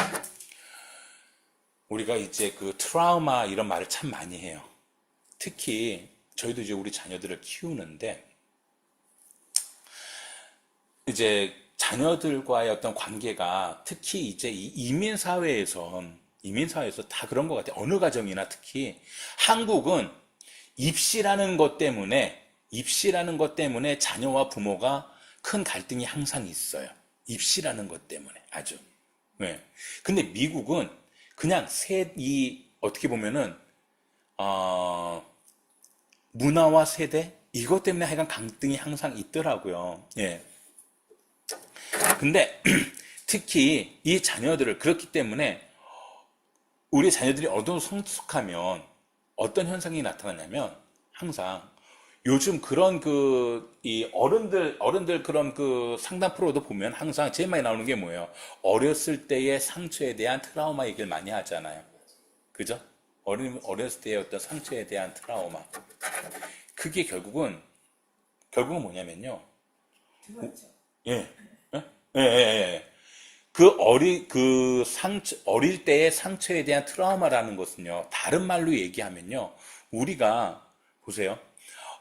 우리가 이제 그 트라우마 이런 말을 참 많이 해요. 특히 저희도 이제 우리 자녀들을 키우는데 이제 자녀들과의 어떤 관계가 특히 이제 이 이민사회에서 다 그런 것 같아요. 어느 가정이나 특히 한국은 입시라는 것 때문에 자녀와 부모가 큰 갈등이 항상 있어요. 입시라는 것 때문에 아주. 네. 근데 미국은 그냥 어떻게 보면은 문화와 세대 이것 때문에 하여간 갈등이 항상 있더라고요. 예. 근데 특히 이 자녀들을 그렇기 때문에 우리 자녀들이 어느 성숙하면 어떤 현상이 나타나냐면 항상 요즘 그런 이 어른들 그런 상담 프로도 보면 항상 제일 많이 나오는 게 뭐예요? 어렸을 때의 상처에 대한 트라우마 얘기를 많이 하잖아요. 그죠? 어렸을 때의 어떤 상처에 대한 트라우마. 그게 결국은 뭐냐면요. 예. 예. 어릴 때의 상처에 대한 트라우마라는 것은요, 다른 말로 얘기하면요, 우리가, 보세요.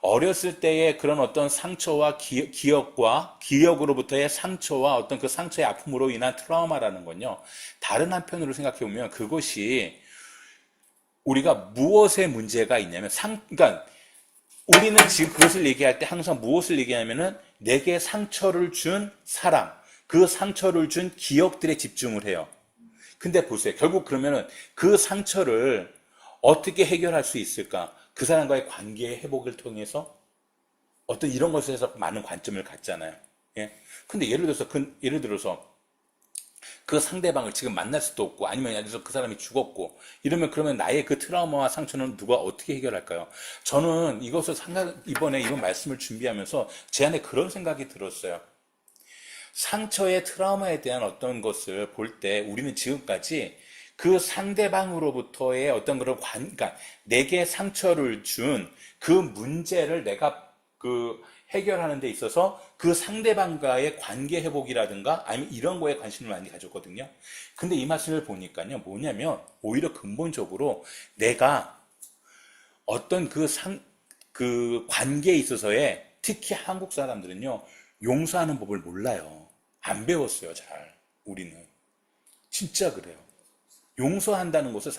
어렸을 때의 그런 어떤 상처와 기억으로부터의 상처와 어떤 그 상처의 아픔으로 인한 트라우마라는 건요, 다른 한편으로 생각해 보면 그것이 우리가 무엇에 문제가 있냐면, 그러니까 우리는 지금 그것을 얘기할 때 항상 무엇을 얘기하냐면은 내게 상처를 준 사람, 그 상처를 준 기억들에 집중을 해요. 근데 보세요. 결국 그러면은 그 상처를 어떻게 해결할 수 있을까? 그 사람과의 관계의 회복을 통해서 어떤 이런 것에서 많은 관점을 갖잖아요. 예. 근데 예를 들어서 그 상대방을 지금 만날 수도 없고 아니면 예를 들어서 그 사람이 죽었고 이러면 그러면 나의 그 트라우마와 상처는 누가 어떻게 해결할까요? 저는 이번에 이번 말씀을 준비하면서 제 안에 그런 생각이 들었어요. 상처의 트라우마에 대한 어떤 것을 볼 때 우리는 지금까지 그 상대방으로부터의 어떤 그러니까 내게 상처를 준 그 문제를 내가 해결하는 데 있어서 그 상대방과의 관계 회복이라든가 아니면 이런 거에 관심을 많이 가졌거든요. 근데 이 말씀을 보니까요, 뭐냐면 오히려 근본적으로 내가 어떤 그 관계에 있어서의 특히 한국 사람들은요, 용서하는 법을 몰라요. 안 배웠어요, 잘. 우리는. 진짜 그래요. 용서한다는 것을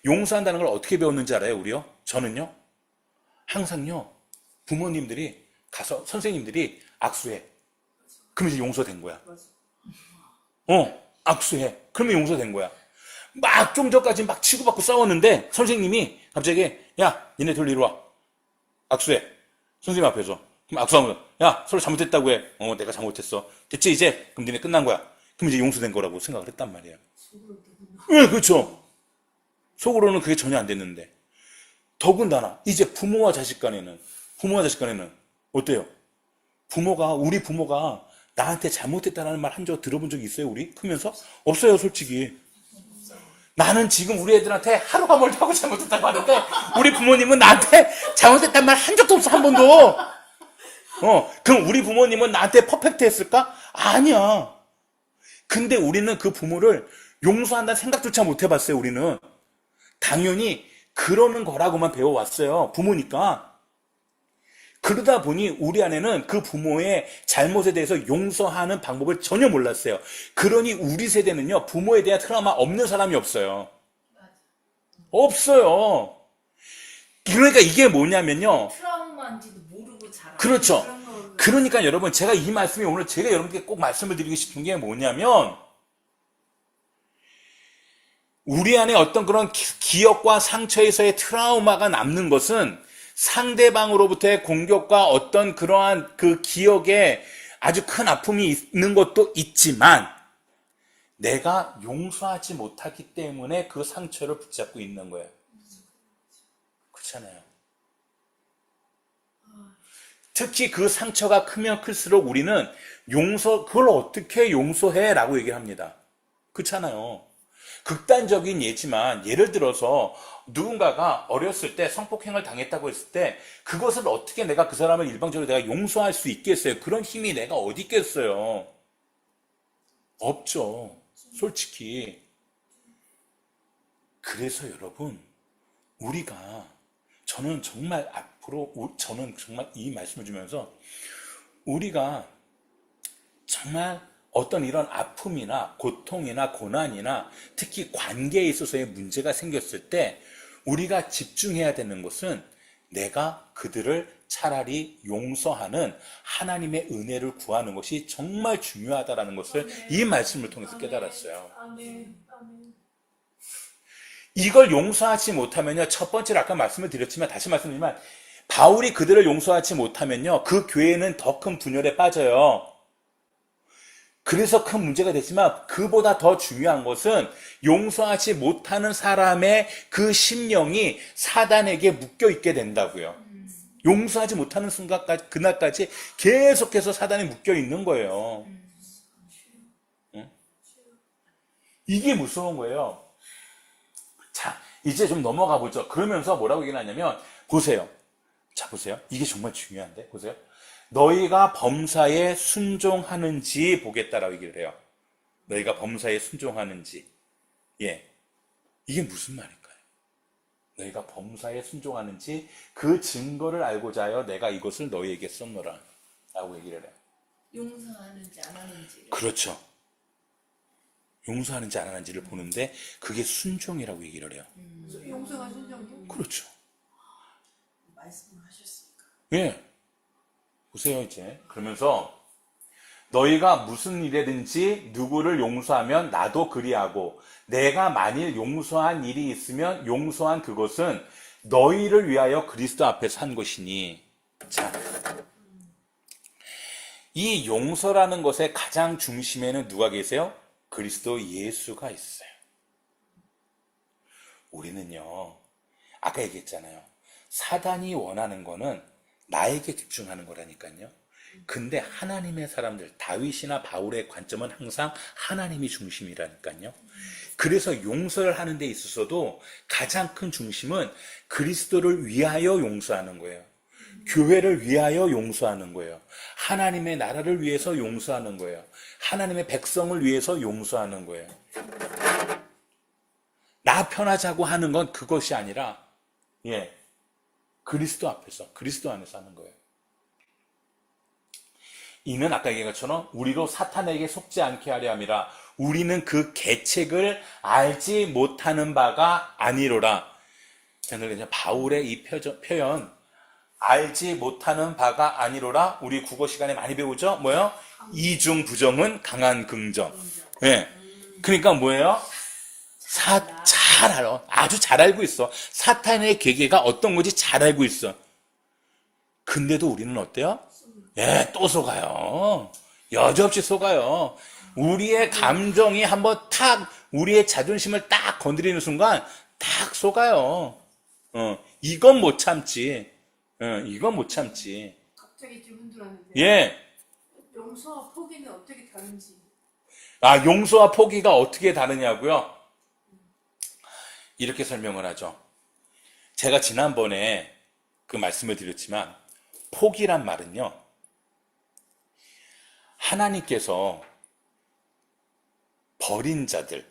용서한다는 걸 어떻게 배웠는지 알아요, 우리요? 저는요, 항상요, 부모님들이 가서 선생님들이 악수해. 그러면 이제 용서된 거야. 악수해. 그러면 용서된 거야. 막 좀 전까지 막 치고받고 싸웠는데 선생님이 갑자기 야, 니네 둘 이리 와. 악수해. 선생님 앞에서. 그럼 악수하면 야, 서로 잘못했다고 해. 내가 잘못했어. 됐지 이제? 그럼 니네 끝난 거야. 그럼 이제 용서된 거라고 생각을 했단 말이에요. 네, 그렇죠. 속으로는 그게 전혀 안 됐는데. 더군다나 이제 부모와 자식 간에는 어때요? 우리 부모가 나한테 잘못했다는 말 한 적 들어본 적 있어요, 우리? 크면서? 없어요, 솔직히. 나는 지금 우리 애들한테 하루가 멀다고 잘못했다고 하는데, 우리 부모님은 나한테 잘못했다는 말 한 적도 없어, 한 번도. 그럼 우리 부모님은 나한테 퍼펙트 했을까? 아니야. 근데 우리는 그 부모를 용서한다는 생각조차 못 해봤어요, 우리는. 당연히 그러는 거라고만 배워왔어요, 부모니까. 그러다 보니 우리 안에는 그 부모의 잘못에 대해서 용서하는 방법을 전혀 몰랐어요. 그러니 우리 세대는요, 부모에 대한 트라우마 없는 사람이 없어요. 없어요. 그러니까 이게 뭐냐면요. 트라우마인지도 모르고 자라. 그렇죠. 그런 거 그러니까 여러분, 제가 이 말씀이 오늘 제가 여러분께 꼭 말씀을 드리고 싶은 게 뭐냐면, 우리 안에 어떤 그런 기억과 상처에서의 트라우마가 남는 것은 상대방으로부터의 공격과 어떤 그러한 그 기억에 아주 큰 아픔이 있는 것도 있지만, 내가 용서하지 못하기 때문에 그 상처를 붙잡고 있는 거예요. 그렇잖아요. 특히 그 상처가 크면 클수록 우리는 그걸 어떻게 용서해? 라고 얘기를 합니다. 그렇잖아요. 극단적인 예지만, 예를 들어서 누군가가 어렸을 때 성폭행을 당했다고 했을 때, 그것을 어떻게 내가 그 사람을 일방적으로 내가 용서할 수 있겠어요? 그런 힘이 내가 어디 있겠어요? 없죠. 솔직히. 그래서 여러분, 저는 정말 이 말씀을 주면서, 우리가 정말 어떤 이런 아픔이나 고통이나 고난이나 특히 관계에 있어서의 문제가 생겼을 때 우리가 집중해야 되는 것은 내가 그들을 차라리 용서하는 하나님의 은혜를 구하는 것이 정말 중요하다는 것을 이 말씀을 통해서 깨달았어요. 이걸 용서하지 못하면요, 첫 번째로 아까 말씀을 드렸지만 다시 말씀드리지만, 바울이 그들을 용서하지 못하면요, 그 교회는 더 큰 분열에 빠져요. 그래서 큰 문제가 됐지만, 그보다 더 중요한 것은 용서하지 못하는 사람의 그 심령이 사단에게 묶여 있게 된다고요. 용서하지 못하는 순간까지, 그날까지 계속해서 사단에 묶여 있는 거예요. 응? 이게 무서운 거예요. 자, 이제 좀 넘어가 보죠. 그러면서 뭐라고 얘기를 하냐면, 보세요. 자, 보세요. 이게 정말 중요한데, 보세요. 너희가 범사에 순종하는지 보겠다라고 얘기를 해요. 너희가 범사에 순종하는지. 예. 이게 무슨 말일까요? 너희가 범사에 순종하는지 그 증거를 알고자 하여 내가 이것을 너희에게 썼노라. 라고 얘기를 해요. 용서하는지 안 하는지. 그렇죠. 용서하는지 안 하는지를 보는데 그게 순종이라고 얘기를 해요. 용서가 순종이요? 그렇죠. 말씀을 하셨으니까. 예. 보세요, 이제. 그러면서 너희가 무슨 일이든지 누구를 용서하면 나도 그리하고 내가 만일 용서한 일이 있으면 용서한 그것은 너희를 위하여 그리스도 앞에서 한 것이니. 자, 이 용서라는 것의 가장 중심에는 누가 계세요? 그리스도 예수가 있어요. 우리는요, 아까 얘기했잖아요. 사단이 원하는 거는 나에게 집중하는 거라니까요. 근데 하나님의 사람들, 다윗이나 바울의 관점은 항상 하나님이 중심이라니까요. 그래서 용서를 하는 데 있어서도 가장 큰 중심은 그리스도를 위하여 용서하는 거예요. 교회를 위하여 용서하는 거예요. 하나님의 나라를 위해서 용서하는 거예요. 하나님의 백성을 위해서 용서하는 거예요. 나 편하자고 하는 건 그것이 아니라, 그리스도 앞에서, 그리스도 안에서 하는 거예요. 이는 아까 얘기한 것처럼 우리로 사탄에게 속지 않게 하려 함이라. 우리는 그 계책을 알지 못하는 바가 아니로라. 저는 바울의 이 표현, 알지 못하는 바가 아니로라. 우리 국어 시간에 많이 배우죠? 뭐요? 이중 부정은 강한 긍정. 예. 그러니까 뭐예요? 잘 알아. 아주 잘 알고 있어. 사탄의 계계가 어떤 건지 잘 알고 있어. 근데도 우리는 어때요? 또 속아요. 여지없이 속아요. 우리의 감정이 한번 우리의 자존심을 딱 건드리는 순간 딱 속아요. 이건 못 참지. 이건 못 참지. 갑자기 좀 흔들었는데. 예. 용서와 포기는 어떻게 다른지. 용서와 포기가 어떻게 다르냐고요? 이렇게 설명을 하죠. 제가 지난번에 그 말씀을 드렸지만, 포기란 말은요, 하나님께서 버린 자들,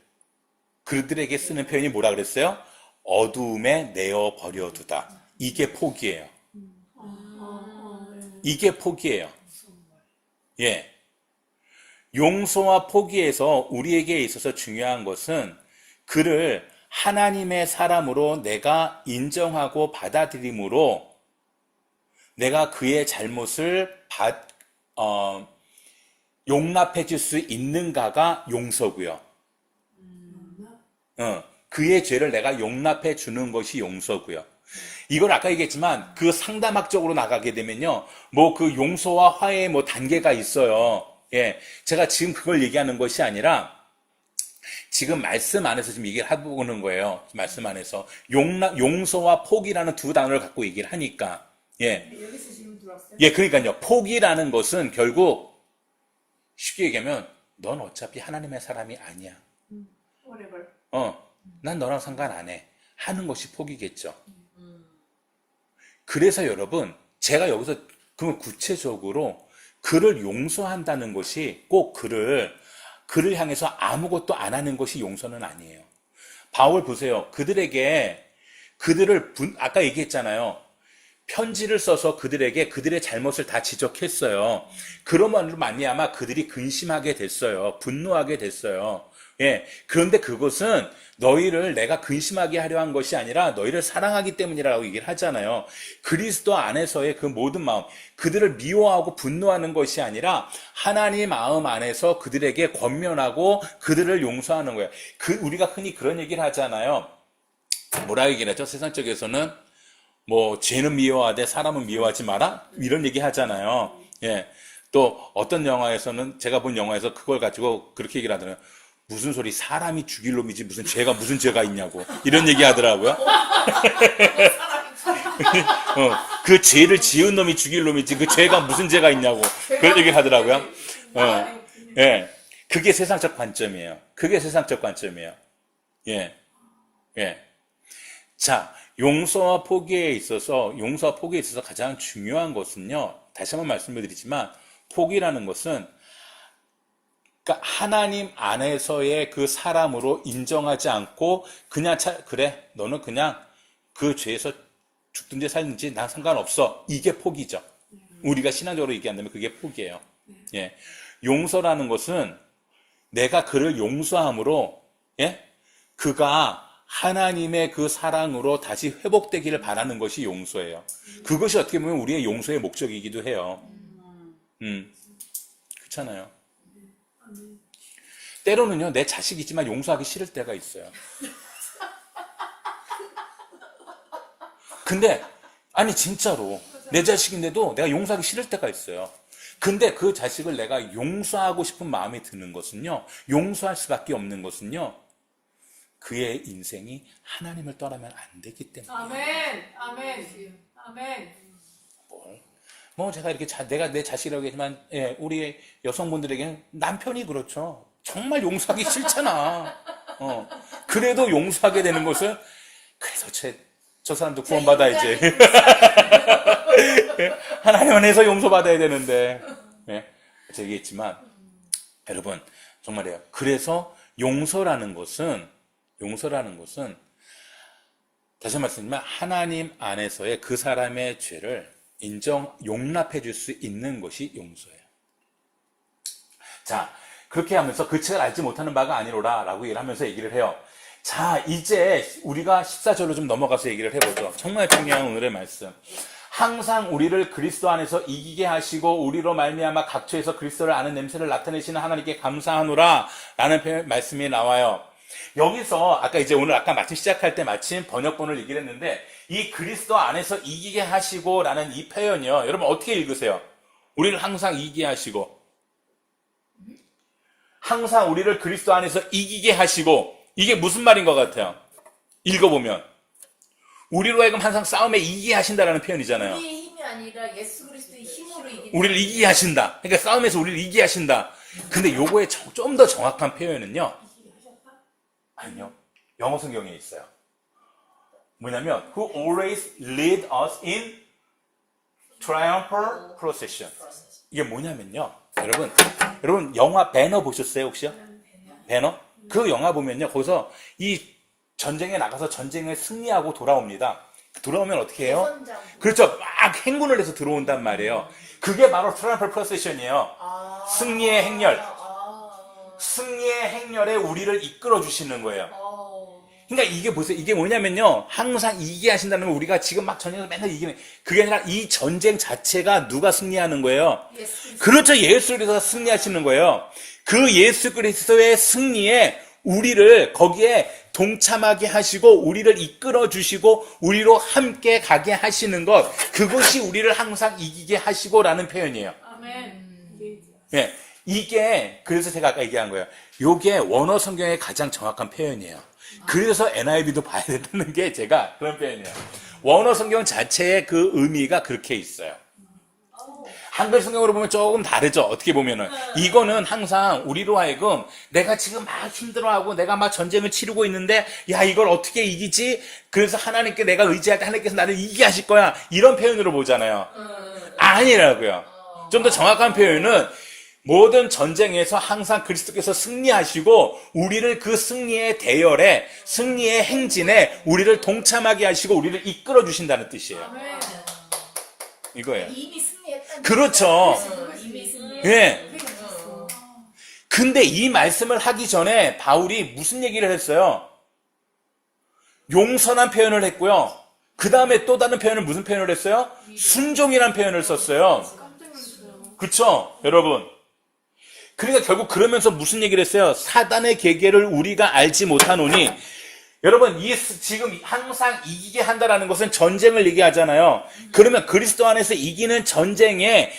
그들에게 쓰는 표현이 뭐라 그랬어요? 어두움에 내어 버려두다. 이게 포기예요. 이게 포기예요. 예. 용서와 포기에서 우리에게 있어서 중요한 것은 그를 하나님의 사람으로 내가 인정하고 받아들임으로 내가 그의 잘못을 용납해 줄 수 있는가가 용서고요. 그의 죄를 내가 용납해 주는 것이 용서고요. 이걸 아까 얘기했지만 그 상담학적으로 나가게 되면요. 뭐 그 용서와 화해의 뭐 단계가 있어요. 예. 제가 지금 그걸 얘기하는 것이 아니라 지금 말씀 안에서 지금 얘기를 해보는 거예요. 말씀 안에서. 용서와 포기라는 두 단어를 갖고 얘기를 하니까. 예. 여기서 질문 들어왔어요? 예, 그러니까요. 포기라는 것은 결국 쉽게 얘기하면 넌 어차피 하나님의 사람이 아니야. whatever. 난 너랑 상관 안 해. 하는 것이 포기겠죠. 그래서 여러분, 제가 여기서 그러면 구체적으로 그를 용서한다는 것이 꼭 그를 향해서 아무것도 안 하는 것이 용서는 아니에요. 바울 보세요. 아까 얘기했잖아요. 편지를 써서 그들의 잘못을 다 지적했어요. 그러므로 말미암아 그들이 근심하게 됐어요. 분노하게 됐어요. 예. 그런데 그것은 너희를 내가 근심하게 하려 한 것이 아니라 너희를 사랑하기 때문이라고 얘기를 하잖아요. 그리스도 안에서의 그 모든 마음, 그들을 미워하고 분노하는 것이 아니라 하나님 마음 안에서 그들에게 권면하고 그들을 용서하는 거예요. 우리가 흔히 그런 얘기를 하잖아요. 뭐라 얘기를 하죠? 세상적에서는 뭐 죄는 미워하되 사람은 미워하지 마라? 이런 얘기 하잖아요. 예. 또 어떤 영화에서는 제가 본 영화에서 그걸 가지고 그렇게 얘기를 하더라고요. 무슨 소리, 사람이 죽일 놈이지 무슨 무슨 죄가 있냐고 이런 얘기 하더라고요. 그 죄를 지은 놈이 죽일 놈이지 그 죄가 무슨 죄가 있냐고 그런 얘기를 하더라고요. 예. 그게 세상적 관점이에요. 예. 예. 자, 용서와 포기에 있어서 가장 중요한 것은요. 다시 한번 말씀을 드리지만 포기라는 것은 그러니까 하나님 안에서의 그 사람으로 인정하지 않고 그냥 그래 너는 그냥 그 죄에서 죽든지 살든지 난 상관없어. 이게 포기죠. 우리가 신앙적으로 얘기한다면 그게 포기예요. 예. 용서라는 것은 내가 그를 용서함으로 예? 그가 하나님의 그 사랑으로 다시 회복되기를 바라는 것이 용서예요. 그것이 어떻게 보면 우리의 용서의 목적이기도 해요. 그렇잖아요. 때로는요, 내 자식이지만 용서하기 싫을 때가 있어요. 근데, 아니, 진짜로. 내 자식인데도 내가 용서하기 싫을 때가 있어요. 근데 그 자식을 내가 용서하고 싶은 마음이 드는 것은요, 용서할 수밖에 없는 것은요, 그의 인생이 하나님을 떠나면 안 되기 때문이에요. 아멘. 뭐 제가 이렇게 내가 내 자식이라고 했지만 예, 우리 여성분들에게는 남편이 그렇죠. 정말 용서하기 싫잖아. 그래도 용서하게 되는 것은 그래서 저 사람도 구원받아야지. 하나님 안에서 용서받아야 되는데 예, 제가 얘기했지만 여러분 정말이에요. 그래서 용서라는 것은 다시 말씀드리면 하나님 안에서의 그 사람의 죄를 용납해 줄 수 있는 것이 용서예요. 자, 그렇게 하면서 그 책을 알지 못하는 바가 아니로라 라고 얘기를 하면서 얘기를 해요. 자, 이제 우리가 14절로 좀 넘어가서 얘기를 해보죠. 정말 중요한 오늘의 말씀. 항상 우리를 그리스도 안에서 이기게 하시고 우리로 말미암아 각처에서 그리스도를 아는 냄새를 나타내시는 하나님께 감사하노라 라는 말씀이 나와요. 여기서 아까 마침 시작할 때 마침 번역본을 얘기를 했는데 이 그리스도 안에서 이기게 하시고 라는 이 표현이요. 여러분 어떻게 읽으세요? 우리를 항상 이기게 하시고 항상 우리를 그리스도 안에서 이기게 하시고 이게 무슨 말인 것 같아요? 읽어보면 우리로 하여금 항상 싸움에 이기게 하신다라는 표현이잖아요. 우리의 힘이 아니라 예수 그리스도의 힘으로 이기는 우리를 이기게 하신다. 그러니까 싸움에서 우리를 이기게 하신다. 근데 요거의 좀 더 정확한 표현은요. 아니요. 영어 성경에 있어요. 뭐냐면 who always lead us in triumphal procession. 이게 뭐냐면요. 여러분 영화 배너 보셨어요 혹시요? 배너? 그 영화 보면요. 거기서 이 전쟁에 나가서 전쟁에 승리하고 돌아옵니다. 돌아오면 어떻게 해요? 그렇죠. 막 행군을 해서 들어온단 말이에요. 그게 바로 트라이엄펄 프로세션이에요. 승리의 행렬. 승리의 행렬에 우리를 이끌어 주시는 거예요. 그러니까 이게 보세요. 이게 뭐냐면요. 항상 이기게 하신다는 건 우리가 지금 막 전쟁을 맨날 이기는, 그게 아니라 이 전쟁 자체가 누가 승리하는 거예요? 예수 그리스도. 그렇죠. 예수 그리스도가 승리하시는 거예요. 그 예수 그리스도의 승리에 우리를 거기에 동참하게 하시고 우리를 이끌어 주시고 우리로 함께 가게 하시는 것, 그것이 우리를 항상 이기게 하시고라는 표현이에요. 아멘. 예, 이게 그래서 제가 아까 얘기한 거예요. 이게 원어 성경의 가장 정확한 표현이에요. 그래서 NIV도 봐야 된다는 게 제가 그런 표현이에요. 원어 성경 자체의 그 의미가 그렇게 있어요. 한글 성경으로 보면 조금 다르죠. 어떻게 보면은 이거는 항상 우리로 하여금 내가 지금 막 힘들어하고 내가 막 전쟁을 치르고 있는데 야 이걸 어떻게 이기지? 그래서 하나님께 내가 의지할 때 하나님께서 나를 이기게 하실 거야. 이런 표현으로 보잖아요. 아니라고요. 좀 더 정확한 표현은 모든 전쟁에서 항상 그리스도께서 승리하시고 우리를 그 승리의 대열에, 승리의 행진에 우리를 동참하게 하시고 우리를 이끌어 주신다는 뜻이에요. 아멘. 이거예요. 이미 승리했다는 그렇죠. 이미 승리. 예. 근데 이 말씀을 하기 전에 바울이 무슨 얘기를 했어요? 용서란 표현을 했고요. 그 다음에 또 다른 표현을 무슨 표현을 했어요? 순종이란 표현을 썼어요. 깜짝 놀랐어요. 그쵸? 여러분. 그러니까 결국 그러면서 무슨 얘기를 했어요? 사단의 계계를 우리가 알지 못하노니, 여러분, 지금 항상 이기게 한다라는 것은 전쟁을 얘기하잖아요. 그러면 그리스도 안에서 이기는 전쟁의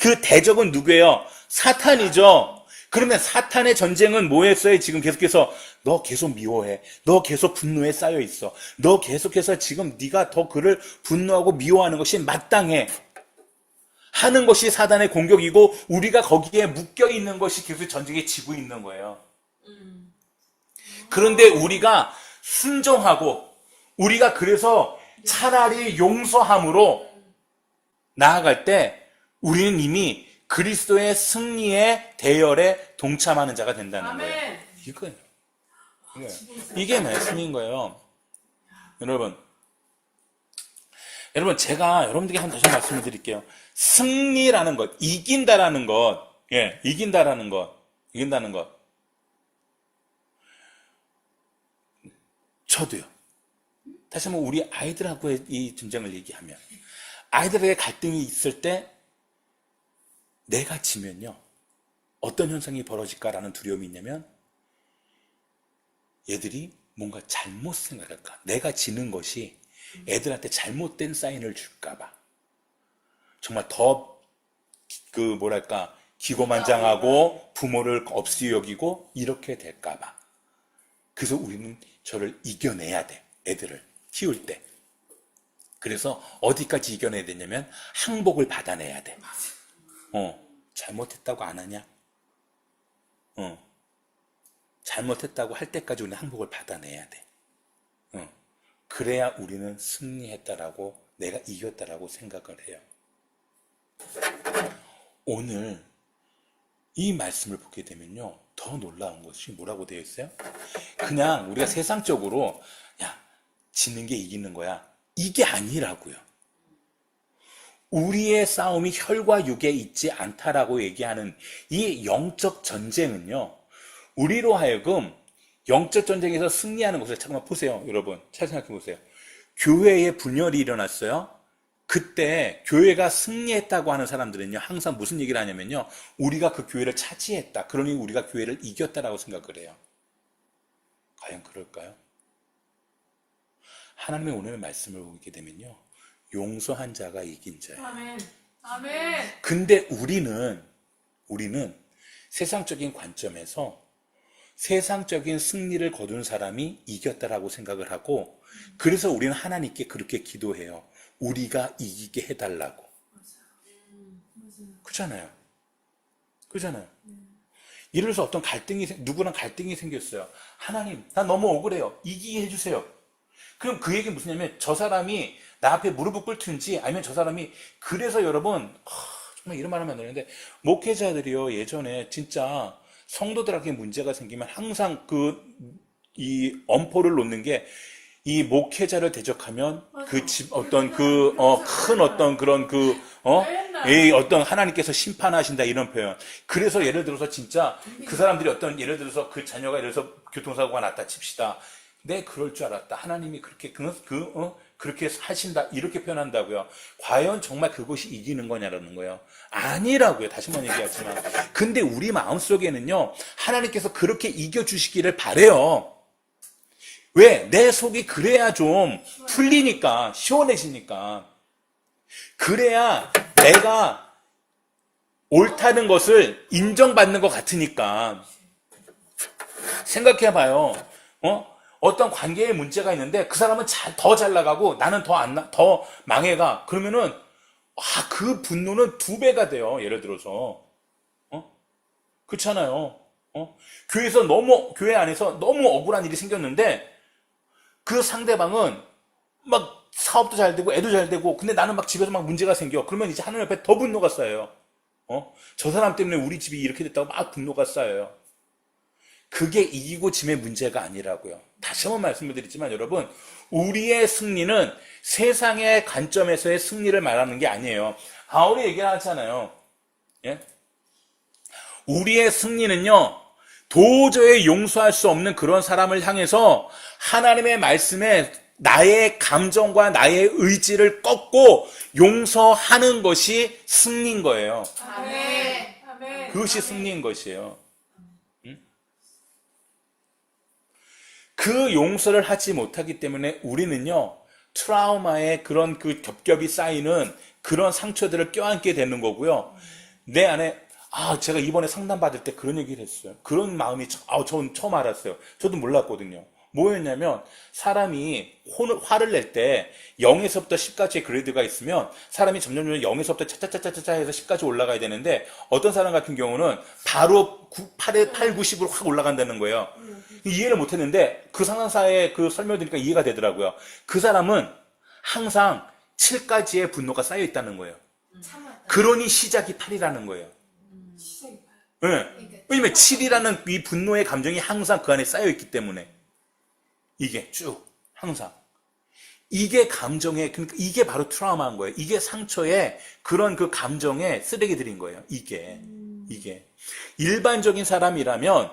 그 대적은 누구예요? 사탄이죠. 그러면 사탄의 전쟁은 뭐 했어요? 지금 계속해서 너 계속 미워해. 너 계속 분노에 쌓여 있어. 너 계속해서 지금 네가 더 그를 분노하고 미워하는 것이 마땅해. 하는 것이 사단의 공격이고 우리가 거기에 묶여 있는 것이 계속 전쟁에 지고 있는 거예요. 그런데 우리가 순종하고 우리가 그래서 차라리 용서함으로 나아갈 때 우리는 이미 그리스도의 승리의 대열에 동참하는 자가 된다는 거예요. 아멘. 이거예요. 이게 말씀인 거예요. 여러분 제가 여러분들에게 다시 말씀을 드릴게요. 승리라는 것, 이긴다라는 것, 이긴다는 것. 저도요. 다시 한번 우리 아이들하고의 이 전쟁을 얘기하면, 아이들에게 갈등이 있을 때 내가 지면요, 어떤 현상이 벌어질까라는 두려움이 있냐면, 얘들이 뭔가 잘못 생각할까, 내가 지는 것이 애들한테 잘못된 사인을 줄까봐 정말 더 기고만장하고 부모를 없이 여기고 이렇게 될까봐. 그래서 우리는 저를 이겨내야 돼. 애들을 키울 때. 그래서 어디까지 이겨내야 되냐면 항복을 받아내야 돼. 잘못했다고 안 하냐? 잘못했다고 할 때까지 우리는 항복을 받아내야 돼. 그래야 우리는 승리했다라고, 내가 이겼다라고 생각을 해요. 오늘 이 말씀을 보게 되면요, 더 놀라운 것이 뭐라고 되어 있어요? 그냥 우리가 세상적으로 야, 지는 게 이기는 거야, 이게 아니라고요. 우리의 싸움이 혈과 육에 있지 않다라고 얘기하는 이 영적 전쟁은요, 우리로 하여금 영적 전쟁에서 승리하는 것을, 잠깐만 보세요. 여러분 잘 생각해 보세요. 교회에 분열이 일어났어요. 그때 교회가 승리했다고 하는 사람들은요, 항상 무슨 얘기를 하냐면요, 우리가 그 교회를 차지했다, 그러니 우리가 교회를 이겼다라고 생각을 해요. 과연 그럴까요? 하나님의 오늘의 말씀을 보게 되면요, 용서한 자가 이긴 자예요. 아멘. 아멘. 근데 우리는 세상적인 관점에서 세상적인 승리를 거둔 사람이 이겼다라고 생각을 하고, 그래서 우리는 하나님께 그렇게 기도해요. 우리가 이기게 해달라고. 그렇잖아요. 예를 들어서 누구랑 갈등이 생겼어요. 하나님, 나 너무 억울해요. 이기게 해주세요. 그럼 그 얘기는 무슨냐면, 저 사람이 나 앞에 무릎을 꿇든지, 아니면 저 사람이, 그래서 여러분, 정말 이런 말 하면 안 되는데, 목회자들이요, 예전에 진짜 성도들에게 문제가 생기면 항상 이 엄포를 놓는 게, 이 목회자를 대적하면 그 집 큰 어떤 맨날 이 어떤 하나님께서 심판하신다 이런 표현. 그래서 예를 들어서 진짜 그 사람들이 어떤 예를 들어서 그 자녀가 예를 들어서 교통사고가 났다 칩시다. 내 그럴 줄 알았다. 하나님이 그렇게 그렇게 하신다 이렇게 표현한다고요. 과연 정말 그것이 이기는 거냐라는 거예요. 아니라고요. 다시 한번 얘기하지만. 근데 우리 마음속에는요. 하나님께서 그렇게 이겨주시기를 바래요. 왜? 내 속이 그래야 좀 풀리니까, 시원해지니까. 그래야 내가 옳다는 것을 인정받는 것 같으니까. 생각해봐요. 어떤 관계에 문제가 있는데 그 사람은 더 잘 나가고 나는 더 망해가. 그러면은, 그 분노는 2배가 돼요. 예를 들어서. 그렇잖아요. 교회 안에서 너무 억울한 일이 생겼는데 그 상대방은 막 사업도 잘 되고 애도 잘 되고 근데 나는 막 집에서 막 문제가 생겨. 그러면 이제 하나님 앞에 더 분노가 쌓여요. 저 사람 때문에 우리 집이 이렇게 됐다고 막 분노가 쌓여요. 그게 이기고 짐의 문제가 아니라고요. 다시 한번 말씀드리지만 여러분, 우리의 승리는 세상의 관점에서의 승리를 말하는 게 아니에요. 바울이 얘기를 하잖아요. 예? 우리의 승리는요, 도저히 용서할 수 없는 그런 사람을 향해서 하나님의 말씀에 나의 감정과 나의 의지를 꺾고 용서하는 것이 승리인 거예요. 아멘. 아멘. 그것이 승리인 것이에요. 그 용서를 하지 못하기 때문에 우리는요, 트라우마에 그런 그 겹겹이 쌓이는 그런 상처들을 껴안게 되는 거고요. 내 안에, 제가 이번에 상담받을 때 그런 얘기를 했어요. 그런 마음이, 전 처음 알았어요. 저도 몰랐거든요. 뭐였냐면, 사람이 화를 낼 때 0에서부터 10까지의 그레이드가 있으면 사람이 점점 0에서부터 차차차차차 해서 10까지 올라가야 되는데 어떤 사람 같은 경우는 바로 8, 90으로 확 올라간다는 거예요. 이해를 못 했는데 그 상담사의 그 설명을 들으니까 이해가 되더라고요. 그 사람은 항상 7까지의 분노가 쌓여 있다는 거예요. 그러니 시작이 8이라는 거예요. 네. 왜냐면 7이라는 이 분노의 감정이 항상 그 안에 쌓여 있기 때문에 이게 쭉 항상 이게 감정의 그러니까 이게 바로 트라우마인 거예요. 이게 상처의 그런 그 감정의 쓰레기들인 거예요. 이게 일반적인 사람이라면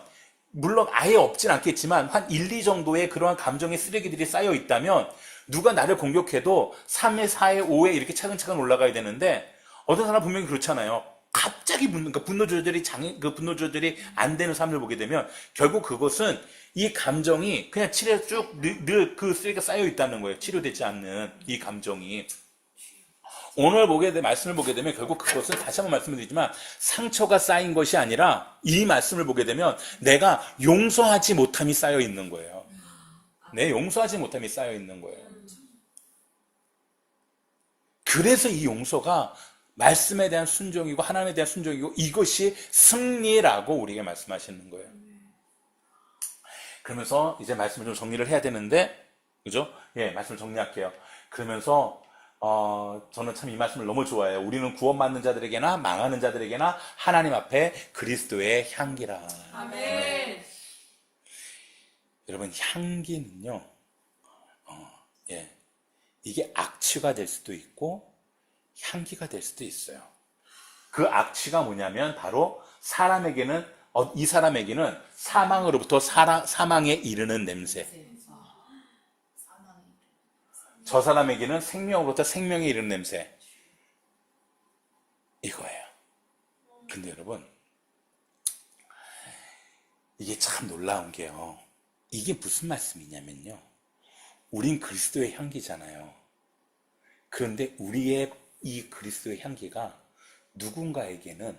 물론 아예 없진 않겠지만 한 1, 2 정도의 그러한 감정의 쓰레기들이 쌓여 있다면 누가 나를 공격해도 3회, 4회, 5회 이렇게 차근차근 올라가야 되는데 어떤 사람 분명히 그렇잖아요. 갑자기 그러니까 분노 조절이 안 되는 사람들 보게 되면 결국 그것은 이 감정이 그냥 칠에 쭉 늘 그 쓰레기가 쌓여 있다는 거예요. 치료되지 않는 이 감정이. 오늘 말씀을 보게 되면 결국 그것은 다시 한번 말씀드리지만 상처가 쌓인 것이 아니라 이 말씀을 보게 되면 내가 용서하지 못함이 쌓여 있는 거예요. 내 용서하지 못함이 쌓여 있는 거예요. 그래서 이 용서가 말씀에 대한 순종이고 하나님에 대한 순종이고 이것이 승리라고 우리에게 말씀하시는 거예요. 그러면서 이제 말씀을 좀 정리를 해야 되는데, 그죠? 예, 말씀을 정리할게요. 그러면서 저는 참 이 말씀을 너무 좋아해요. 우리는 구원받는 자들에게나 망하는 자들에게나 하나님 앞에 그리스도의 향기라. 아멘. 여러분, 향기는요, 이게 악취가 될 수도 있고 향기가 될 수도 있어요. 그 악취가 뭐냐면 바로 이 사람에게는 사망으로부터 사망에 이르는 냄새. 저 사람에게는 생명으로부터 생명에 이르는 냄새. 이거예요. 근데 여러분, 이게 참 놀라운 게요. 이게 무슨 말씀이냐면요. 우린 그리스도의 향기잖아요. 그런데 우리의 이 그리스도의 향기가 누군가에게는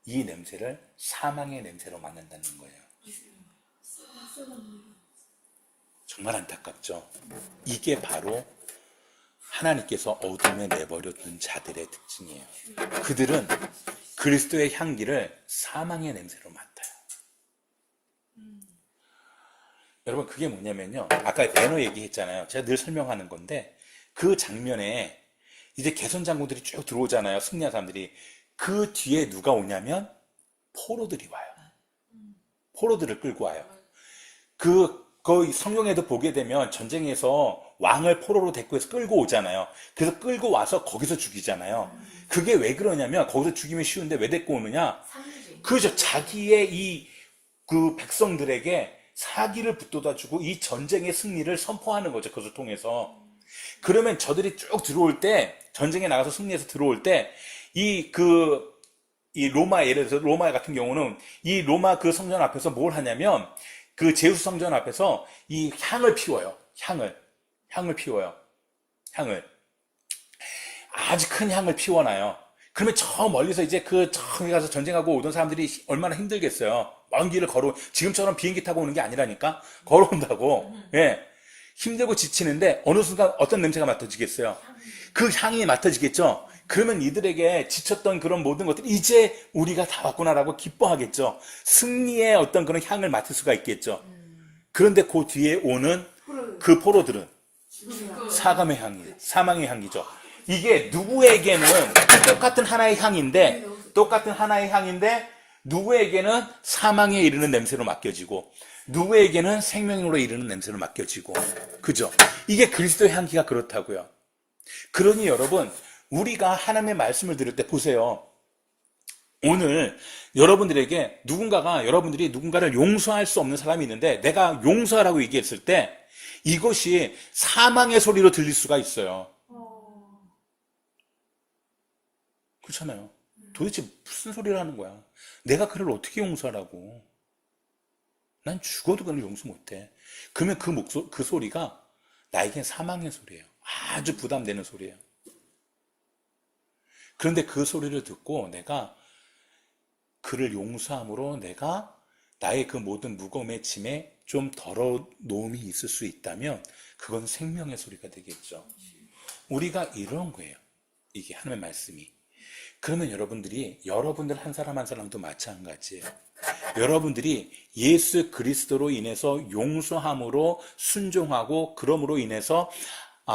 이 냄새를 사망의 냄새로 만든다는 거예요. 정말 안타깝죠? 이게 바로 하나님께서 어둠에 내버려 둔 자들의 특징이에요. 그들은 그리스도의 향기를 사망의 냄새로 맡아요. 여러분, 그게 뭐냐면요. 아까 배너 얘기했잖아요. 제가 늘 설명하는 건데 그 장면에 이제 개선 장군들이 쭉 들어오잖아요. 승리한 사람들이. 그 뒤에 누가 오냐면 포로들이 와요. 포로들을 끌고 와요. 그 그 성경에도 보게 되면 전쟁에서 왕을 포로로 데리고 해서 끌고 오잖아요. 그래서 끌고 와서 거기서 죽이잖아요. 그게 왜 그러냐면 거기서 죽이면 쉬운데 왜 데리고 오느냐? 상지. 그죠. 자기의 그 백성들에게 사기를 붙돋아주고 이 전쟁의 승리를 선포하는 거죠. 그것을 통해서. 그러면 저들이 쭉 들어올 때, 전쟁에 나가서 승리해서 들어올 때, 이 로마, 예를 들어서 로마 같은 경우는 이 로마 그 성전 앞에서 뭘 하냐면, 그 제우스 성전 앞에서 이 향을 피워요. 향을 피워요. 향을. 아주 큰 향을 피워놔요. 그러면 저 멀리서 이제 저기 가서 전쟁하고 오던 사람들이 얼마나 힘들겠어요. 먼 길을 지금처럼 비행기 타고 오는 게 아니라니까? 걸어온다고. 예. 힘들고 지치는데 어느 순간 어떤 냄새가 맡아지겠어요? 그 향이 맡아지겠죠? 그러면 이들에게 지쳤던 그런 모든 것들이 이제 우리가 다 왔구나라고 기뻐하겠죠. 승리의 어떤 그런 향을 맡을 수가 있겠죠. 그런데 그 뒤에 오는 그 포로들은 사감의 향이, 사망의 향기죠. 이게 누구에게는 똑같은 하나의 향인데 누구에게는 사망에 이르는 냄새로 맡겨지고 누구에게는 생명으로 이르는 냄새로 맡겨지고, 그죠? 이게 그리스도의 향기가 그렇다고요. 그러니 여러분, 우리가 하나님의 말씀을 들을 때 보세요. 오늘 여러분들에게 여러분들이 누군가를 용서할 수 없는 사람이 있는데 내가 용서하라고 얘기했을 때 이것이 사망의 소리로 들릴 수가 있어요. 그렇잖아요. 도대체 무슨 소리를 하는 거야? 내가 그를 어떻게 용서하라고? 난 죽어도 그를 용서 못해. 그러면 그 소리가 나에겐 사망의 소리예요. 아주 부담되는 소리예요. 그런데 그 소리를 듣고 내가 그를 용서함으로 내가 나의 그 모든 무거움의 짐에 좀 덜어놓음이 있을 수 있다면 그건 생명의 소리가 되겠죠. 우리가 이런 거예요. 이게 하나님의 말씀이. 그러면 여러분들 한 사람 한 사람도 마찬가지예요. 여러분들이 예수 그리스도로 인해서 용서함으로 순종하고 그러므로 인해서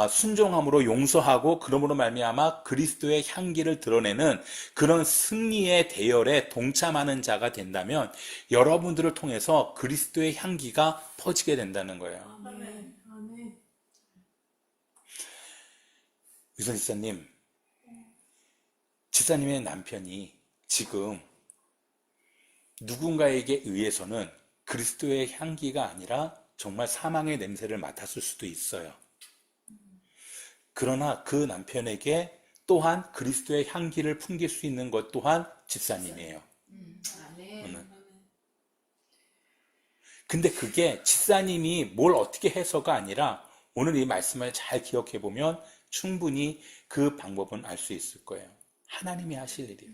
순종함으로 용서하고 그러므로 말미암아 그리스도의 향기를 드러내는 그런 승리의 대열에 동참하는 자가 된다면 여러분들을 통해서 그리스도의 향기가 퍼지게 된다는 거예요. 아멘. 아멘. 유선 지사님의 남편이 지금 누군가에게 의해서는 그리스도의 향기가 아니라 정말 사망의 냄새를 맡았을 수도 있어요. 그러나 그 남편에게 또한 그리스도의 향기를 풍길 수 있는 것 또한 집사님이에요. 아멘. 근데 그게 집사님이 뭘 어떻게 해서가 아니라 오늘 이 말씀을 잘 기억해 보면 충분히 그 방법은 알 수 있을 거예요. 하나님이 하실 일이에요.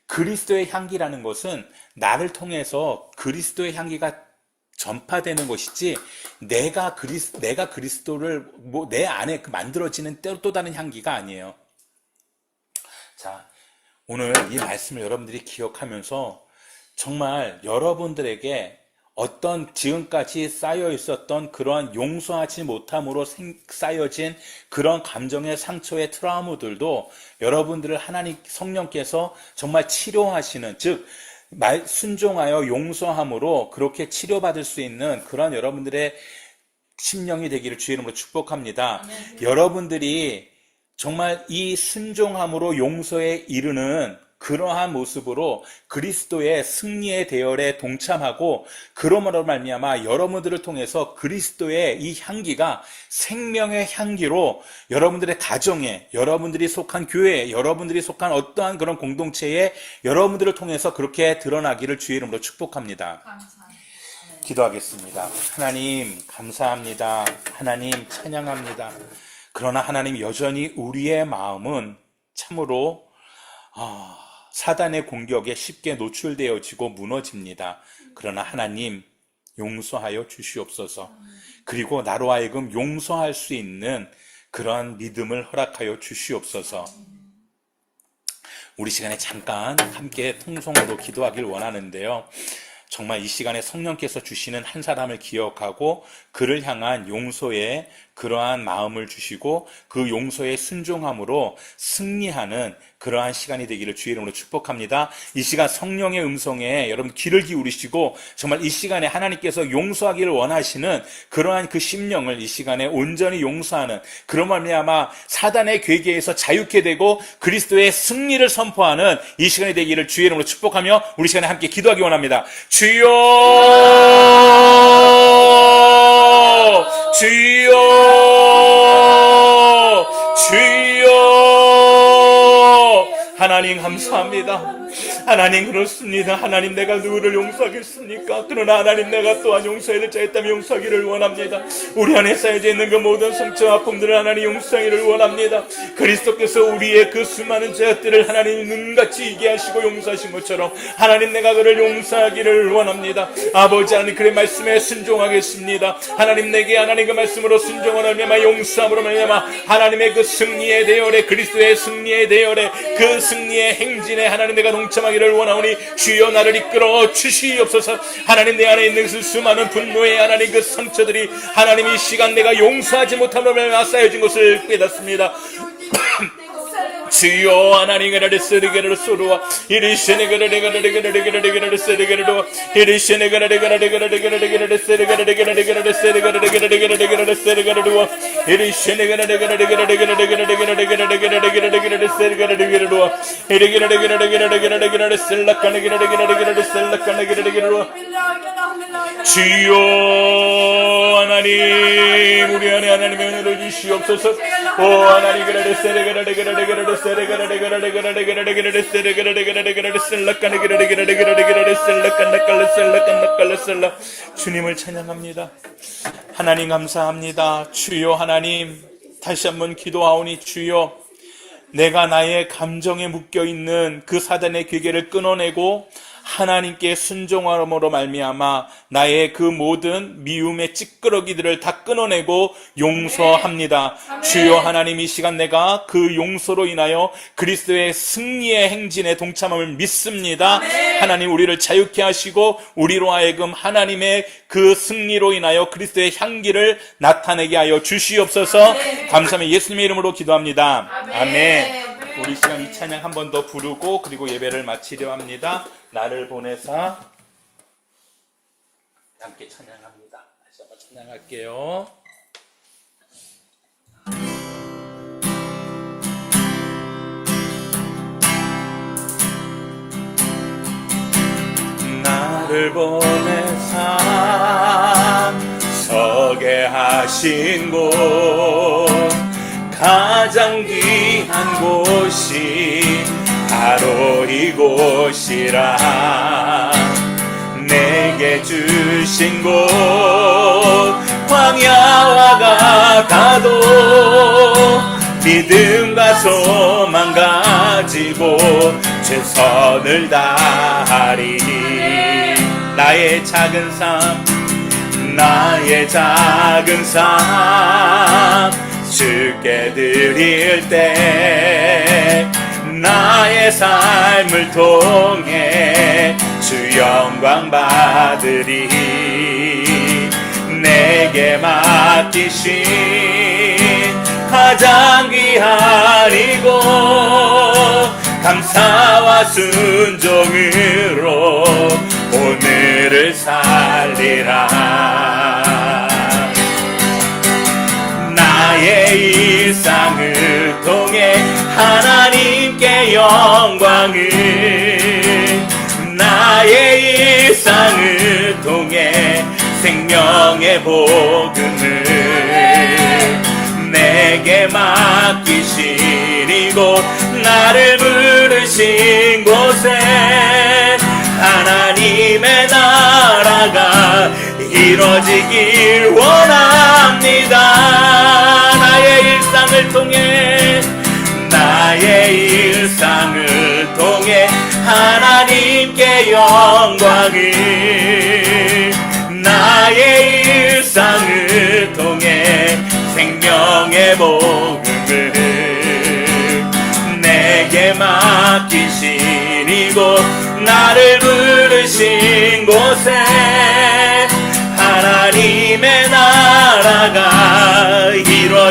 그리스도의 향기라는 것은 나를 통해서 그리스도의 향기가 전파되는 것이지 내가 그리스도를 내 안에 만들어지는 또 다른 향기가 아니에요. 자, 오늘 이 말씀을 여러분들이 기억하면서 정말 여러분들에게 어떤 지금까지 쌓여 있었던 그러한 용서하지 못함으로 쌓여진 그런 감정의 상처의 트라우마들도 여러분들을 하나님 성령께서 정말 치료하시는, 즉 순종하여 용서함으로 그렇게 치료받을 수 있는 그런 여러분들의 심령이 되기를 주의 이름으로 축복합니다. 여러분들이 정말 이 순종함으로 용서에 이르는 그러한 모습으로 그리스도의 승리의 대열에 동참하고 그러므로 말미암아 여러분들을 통해서 그리스도의 이 향기가 생명의 향기로 여러분들의 가정에, 여러분들이 속한 교회에, 여러분들이 속한 어떠한 그런 공동체에 여러분들을 통해서 그렇게 드러나기를 주의 이름으로 축복합니다. 감사합니다. 기도하겠습니다. 하나님 감사합니다. 하나님 찬양합니다. 그러나 하나님 여전히 우리의 마음은 참으로 사단의 공격에 쉽게 노출되어지고 무너집니다. 그러나 하나님 용서하여 주시옵소서. 그리고 나로 하여금 용서할 수 있는 그런 믿음을 허락하여 주시옵소서. 우리 시간에 잠깐 함께 통성으로 기도하길 원하는데요. 정말 이 시간에 성령께서 주시는 한 사람을 기억하고 그를 향한 용서의 그러한 마음을 주시고 그 용서의 순종함으로 승리하는 그러한 시간이 되기를 주의 이름으로 축복합니다. 이 시간 성령의 음성에 여러분 귀를 기울이시고 정말 이 시간에 하나님께서 용서하기를 원하시는 그러한 그 심령을 이 시간에 온전히 용서하는 그런 말미암아 사단의 괴계에서 자유케 되고 그리스도의 승리를 선포하는 이 시간이 되기를 주의 이름으로 축복하며 우리 시간에 함께 기도하기 원합니다. 주여 주여 주여 하나님 감사합니다. 하나님 그렇습니다. 하나님 내가 누구를 용서하겠습니까? 그러나 하나님 내가 또한 용서해야 될 자 있다면 용서하기를 원합니다. 우리 안에 쌓여져 있는 그 모든 상처와 아픔들을 하나님 용서하기를 원합니다. 그리스도께서 우리의 그 수많은 죄악들을 하나님 눈같이 이게 하시고 용서하신 것처럼 하나님 내가 그를 용서하기를 원합니다. 아버지 하나님 그의 말씀에 순종하겠습니다. 하나님 내게 하나님 그 말씀으로 순종을 하며 용서함으로 말미암아 하나님의 그 승리의 대열에 그리스도의 승리의 대열에 그 승리의 행진에 하나님 내가 동참하기를 원하오니 주여 나를 이끌어 주시옵소서. 하나님 내 안에 있는 그 수많은 분노의 하나님 그 상처들이 하나님 이 시간 내가 용서하지 못함으로 말미암아 쌓여진 것을 깨닫습니다. 주여 하나님 그를 쓰리게를 쏘루와 이리시네 그를 쓰리게를 이리시네 그를 쓰리게를 주여 하나님 우리 안에 하나님의 은혜를 주시옵소서. 오 하나님 그를 주님을 찬양합니다. 하나님 감사합니다. 주여 하나님 다시 한번 기도하오니 주여 내가 나의 감정에 묶여있는 그 사단의 괴계를 끊어내고 하나님께 순종함으로 말미암아 나의 그 모든 미움의 찌끄러기들을 다 끊어내고 용서합니다. 주여 하나님 이 시간 내가 그 용서로 인하여 그리스도의 승리의 행진에 동참함을 믿습니다. 하나님 우리를 자유케 하시고 우리로 하여금 하나님의 그 승리로 인하여 그리스도의 향기를 나타내게 하여 주시옵소서. 감사하며 예수님의 이름으로 기도합니다. 아멘. 우리 시간 이 찬양 한 번 더 부르고 그리고 예배를 마치려 합니다. 나를 보내사 함께 찬양합니다. 다시 한번 찬양할게요. 나를 보내사 서게 하신 곳 가장 귀한 곳이 바로 이곳이라. 내게 주신 곳 광야와 같아도 믿음과 소망 가지고 최선을 다하리. 나의 작은 삶 주께 드릴 때 나의 삶을 통해 주 영광 받으리. 내게 맡기신 가장 귀한 이곳 감사와 순종으로 오늘을 살리라. 나의 일상을 통해 하나님께 영광을, 나의 일상을 통해 생명의 복음을 내게 맡기신 이곳, 나를 부르신 곳에 하나님의 나라가 이루어지길 원합니다. 나의 일상을 통해, 나의 일상을 통해 하나님께 영광을, 나의 일상을 통해 생명의 복음을 내게 맡기신 이곳, 나를 부르신 곳에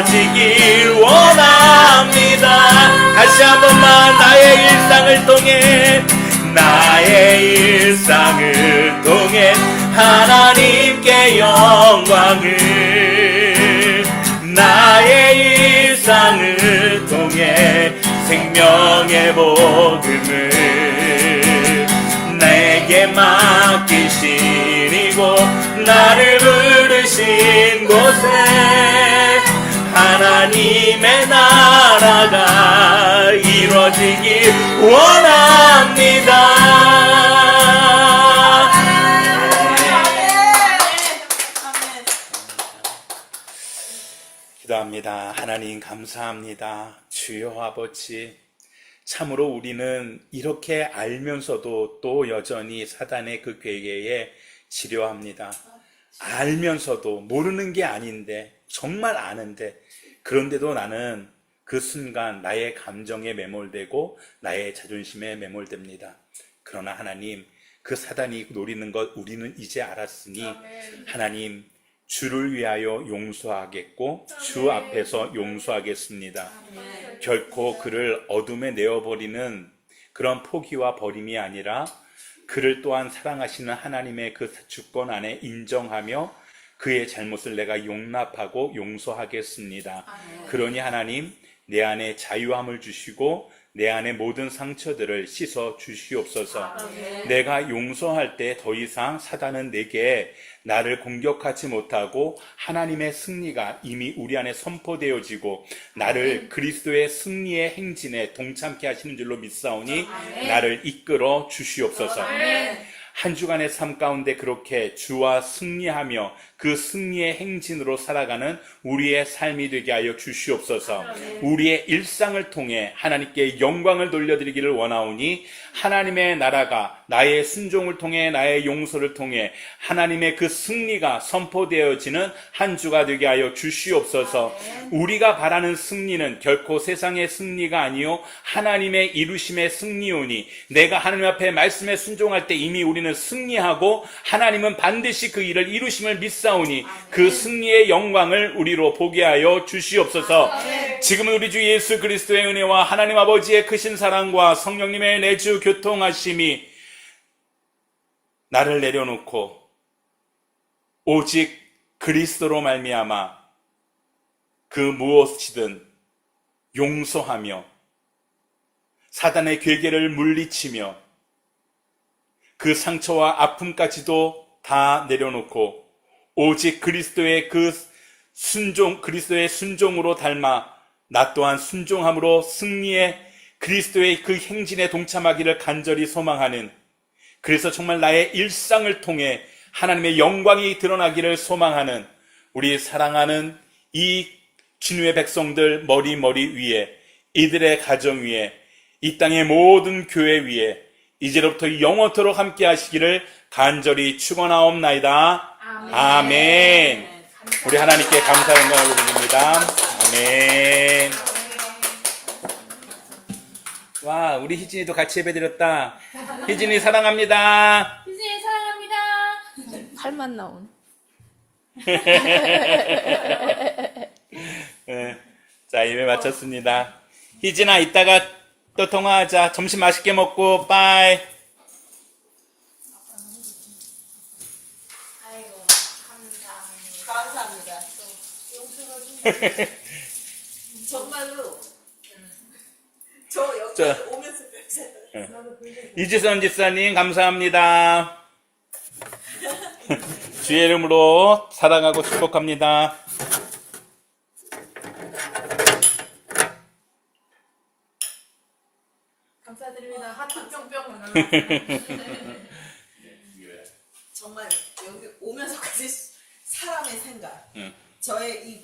이루어지길 원합니다. 다시 한 번만 나의 일상을 통해 하나님께 영광을, 나의 일상을 통해 생명의 복음을 내게 맡기시고 나를 부르신 곳에 하나님의 나라가 이루어지길 원합니다. 기도합니다. 하나님 감사합니다. 주여 아버지, 참으로 우리는 이렇게 알면서도 또 여전히 사단의 그 괴계에 지려합니다. 알면서도, 모르는 게 아닌데, 정말 아는데, 그런데도 나는 그 순간 나의 감정에 매몰되고 나의 자존심에 매몰됩니다. 그러나 하나님, 그 사단이 노리는 것 우리는 이제 알았으니 하나님, 주를 위하여 용서하겠고 주 앞에서 용서하겠습니다. 결코 그를 어둠에 내어버리는 그런 포기와 버림이 아니라 그를 또한 사랑하시는 하나님의 그 주권 안에 인정하며 그의 잘못을 내가 용납하고 용서하겠습니다. 그러니 하나님, 내 안에 자유함을 주시고 내 안에 모든 상처들을 씻어 주시옵소서. 내가 용서할 때 더 이상 사단은 내게 나를 공격하지 못하고 하나님의 승리가 이미 우리 안에 선포되어지고 나를 그리스도의 승리의 행진에 동참케 하시는 줄로 믿사오니 나를 이끌어 주시옵소서. 한 주간의 삶 가운데 그렇게 주와 승리하며 그 승리의 행진으로 살아가는 우리의 삶이 되게 하여 주시옵소서. 우리의 일상을 통해 하나님께 영광을 돌려드리기를 원하오니 하나님의 나라가 나의 순종을 통해 나의 용서를 통해 하나님의 그 승리가 선포되어지는 한 주가 되게 하여 주시옵소서. 우리가 바라는 승리는 결코 세상의 승리가 아니요 하나님의 이루심의 승리오니 내가 하나님 앞에 말씀에 순종할 때 이미 우리는 승리하고 하나님은 반드시 그 일을 이루심을 믿사오니 그 승리의 영광을 우리로 보게 하여 주시옵소서. 지금은 우리 주 예수 그리스도의 은혜와 하나님 아버지의 크신 사랑과 성령님의 내주 교통하심이 나를 내려놓고 오직 그리스도로 말미암아 그 무엇이든 용서하며 사단의 괴계를 물리치며 그 상처와 아픔까지도 다 내려놓고 오직 그리스도의 그 순종, 그리스도의 순종으로 닮아 나 또한 순종함으로 승리의 그리스도의 그 행진에 동참하기를 간절히 소망하는, 그래서 정말 나의 일상을 통해 하나님의 영광이 드러나기를 소망하는 우리 사랑하는 이 주님의 백성들 머리 위에, 이들의 가정 위에, 이 땅의 모든 교회 위에 이제로부터 영원토록 함께 하시기를 간절히 축원하옵나이다. 아멘. 우리 하나님께 감사 영광을 올립니다. 아멘. 와, 우리 희진이도 같이 예배드렸다. 희진이 사랑합니다. 희진이 사랑합니다. 팔만 나온. 네. 자, 예배 마쳤습니다. 희진아, 이따가 또 통화하자. 점심 맛있게 먹고 빠이. 아이고, 감사합니다. 정말로 저 여기 자. 오면서 이지선 집사님 감사합니다. 주의 이름으로 사랑하고 축복합니다. 감사드립니다. 하트 뿅뿅. 정말 여기 오면서까지 사람의 생각, 응. 저의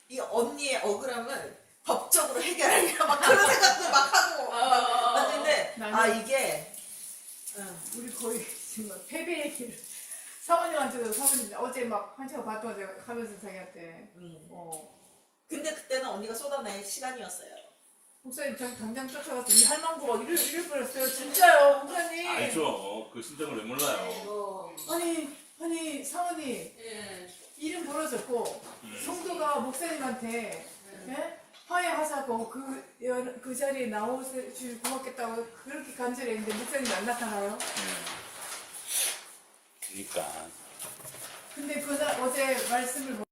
이 언니의 억울함을 법적으로 해결하려 막 그런 생각도 막 하고 왔는데 이게 우리 거의 정말 패배의 길. 사모님한테도 사모님 어제 막 한 시간 반 동안 제가 하면서 자기한테 근데 그때는 언니가 쏟아낼 시간이었어요. 목사님 당장 쫓아가서 이 할망구가 이럴 뻔했어요. 진짜요, 목사님. 알죠. 그 심정을 왜 몰라요. 아니 사모님 이름 벌어졌고 성도가 목사님한테 예? 화해하자고 그 자리에 나오실 고맙겠다고 그렇게 간절했는데 목사님이 안 나타나요? 그러니까 근데 어제 말씀을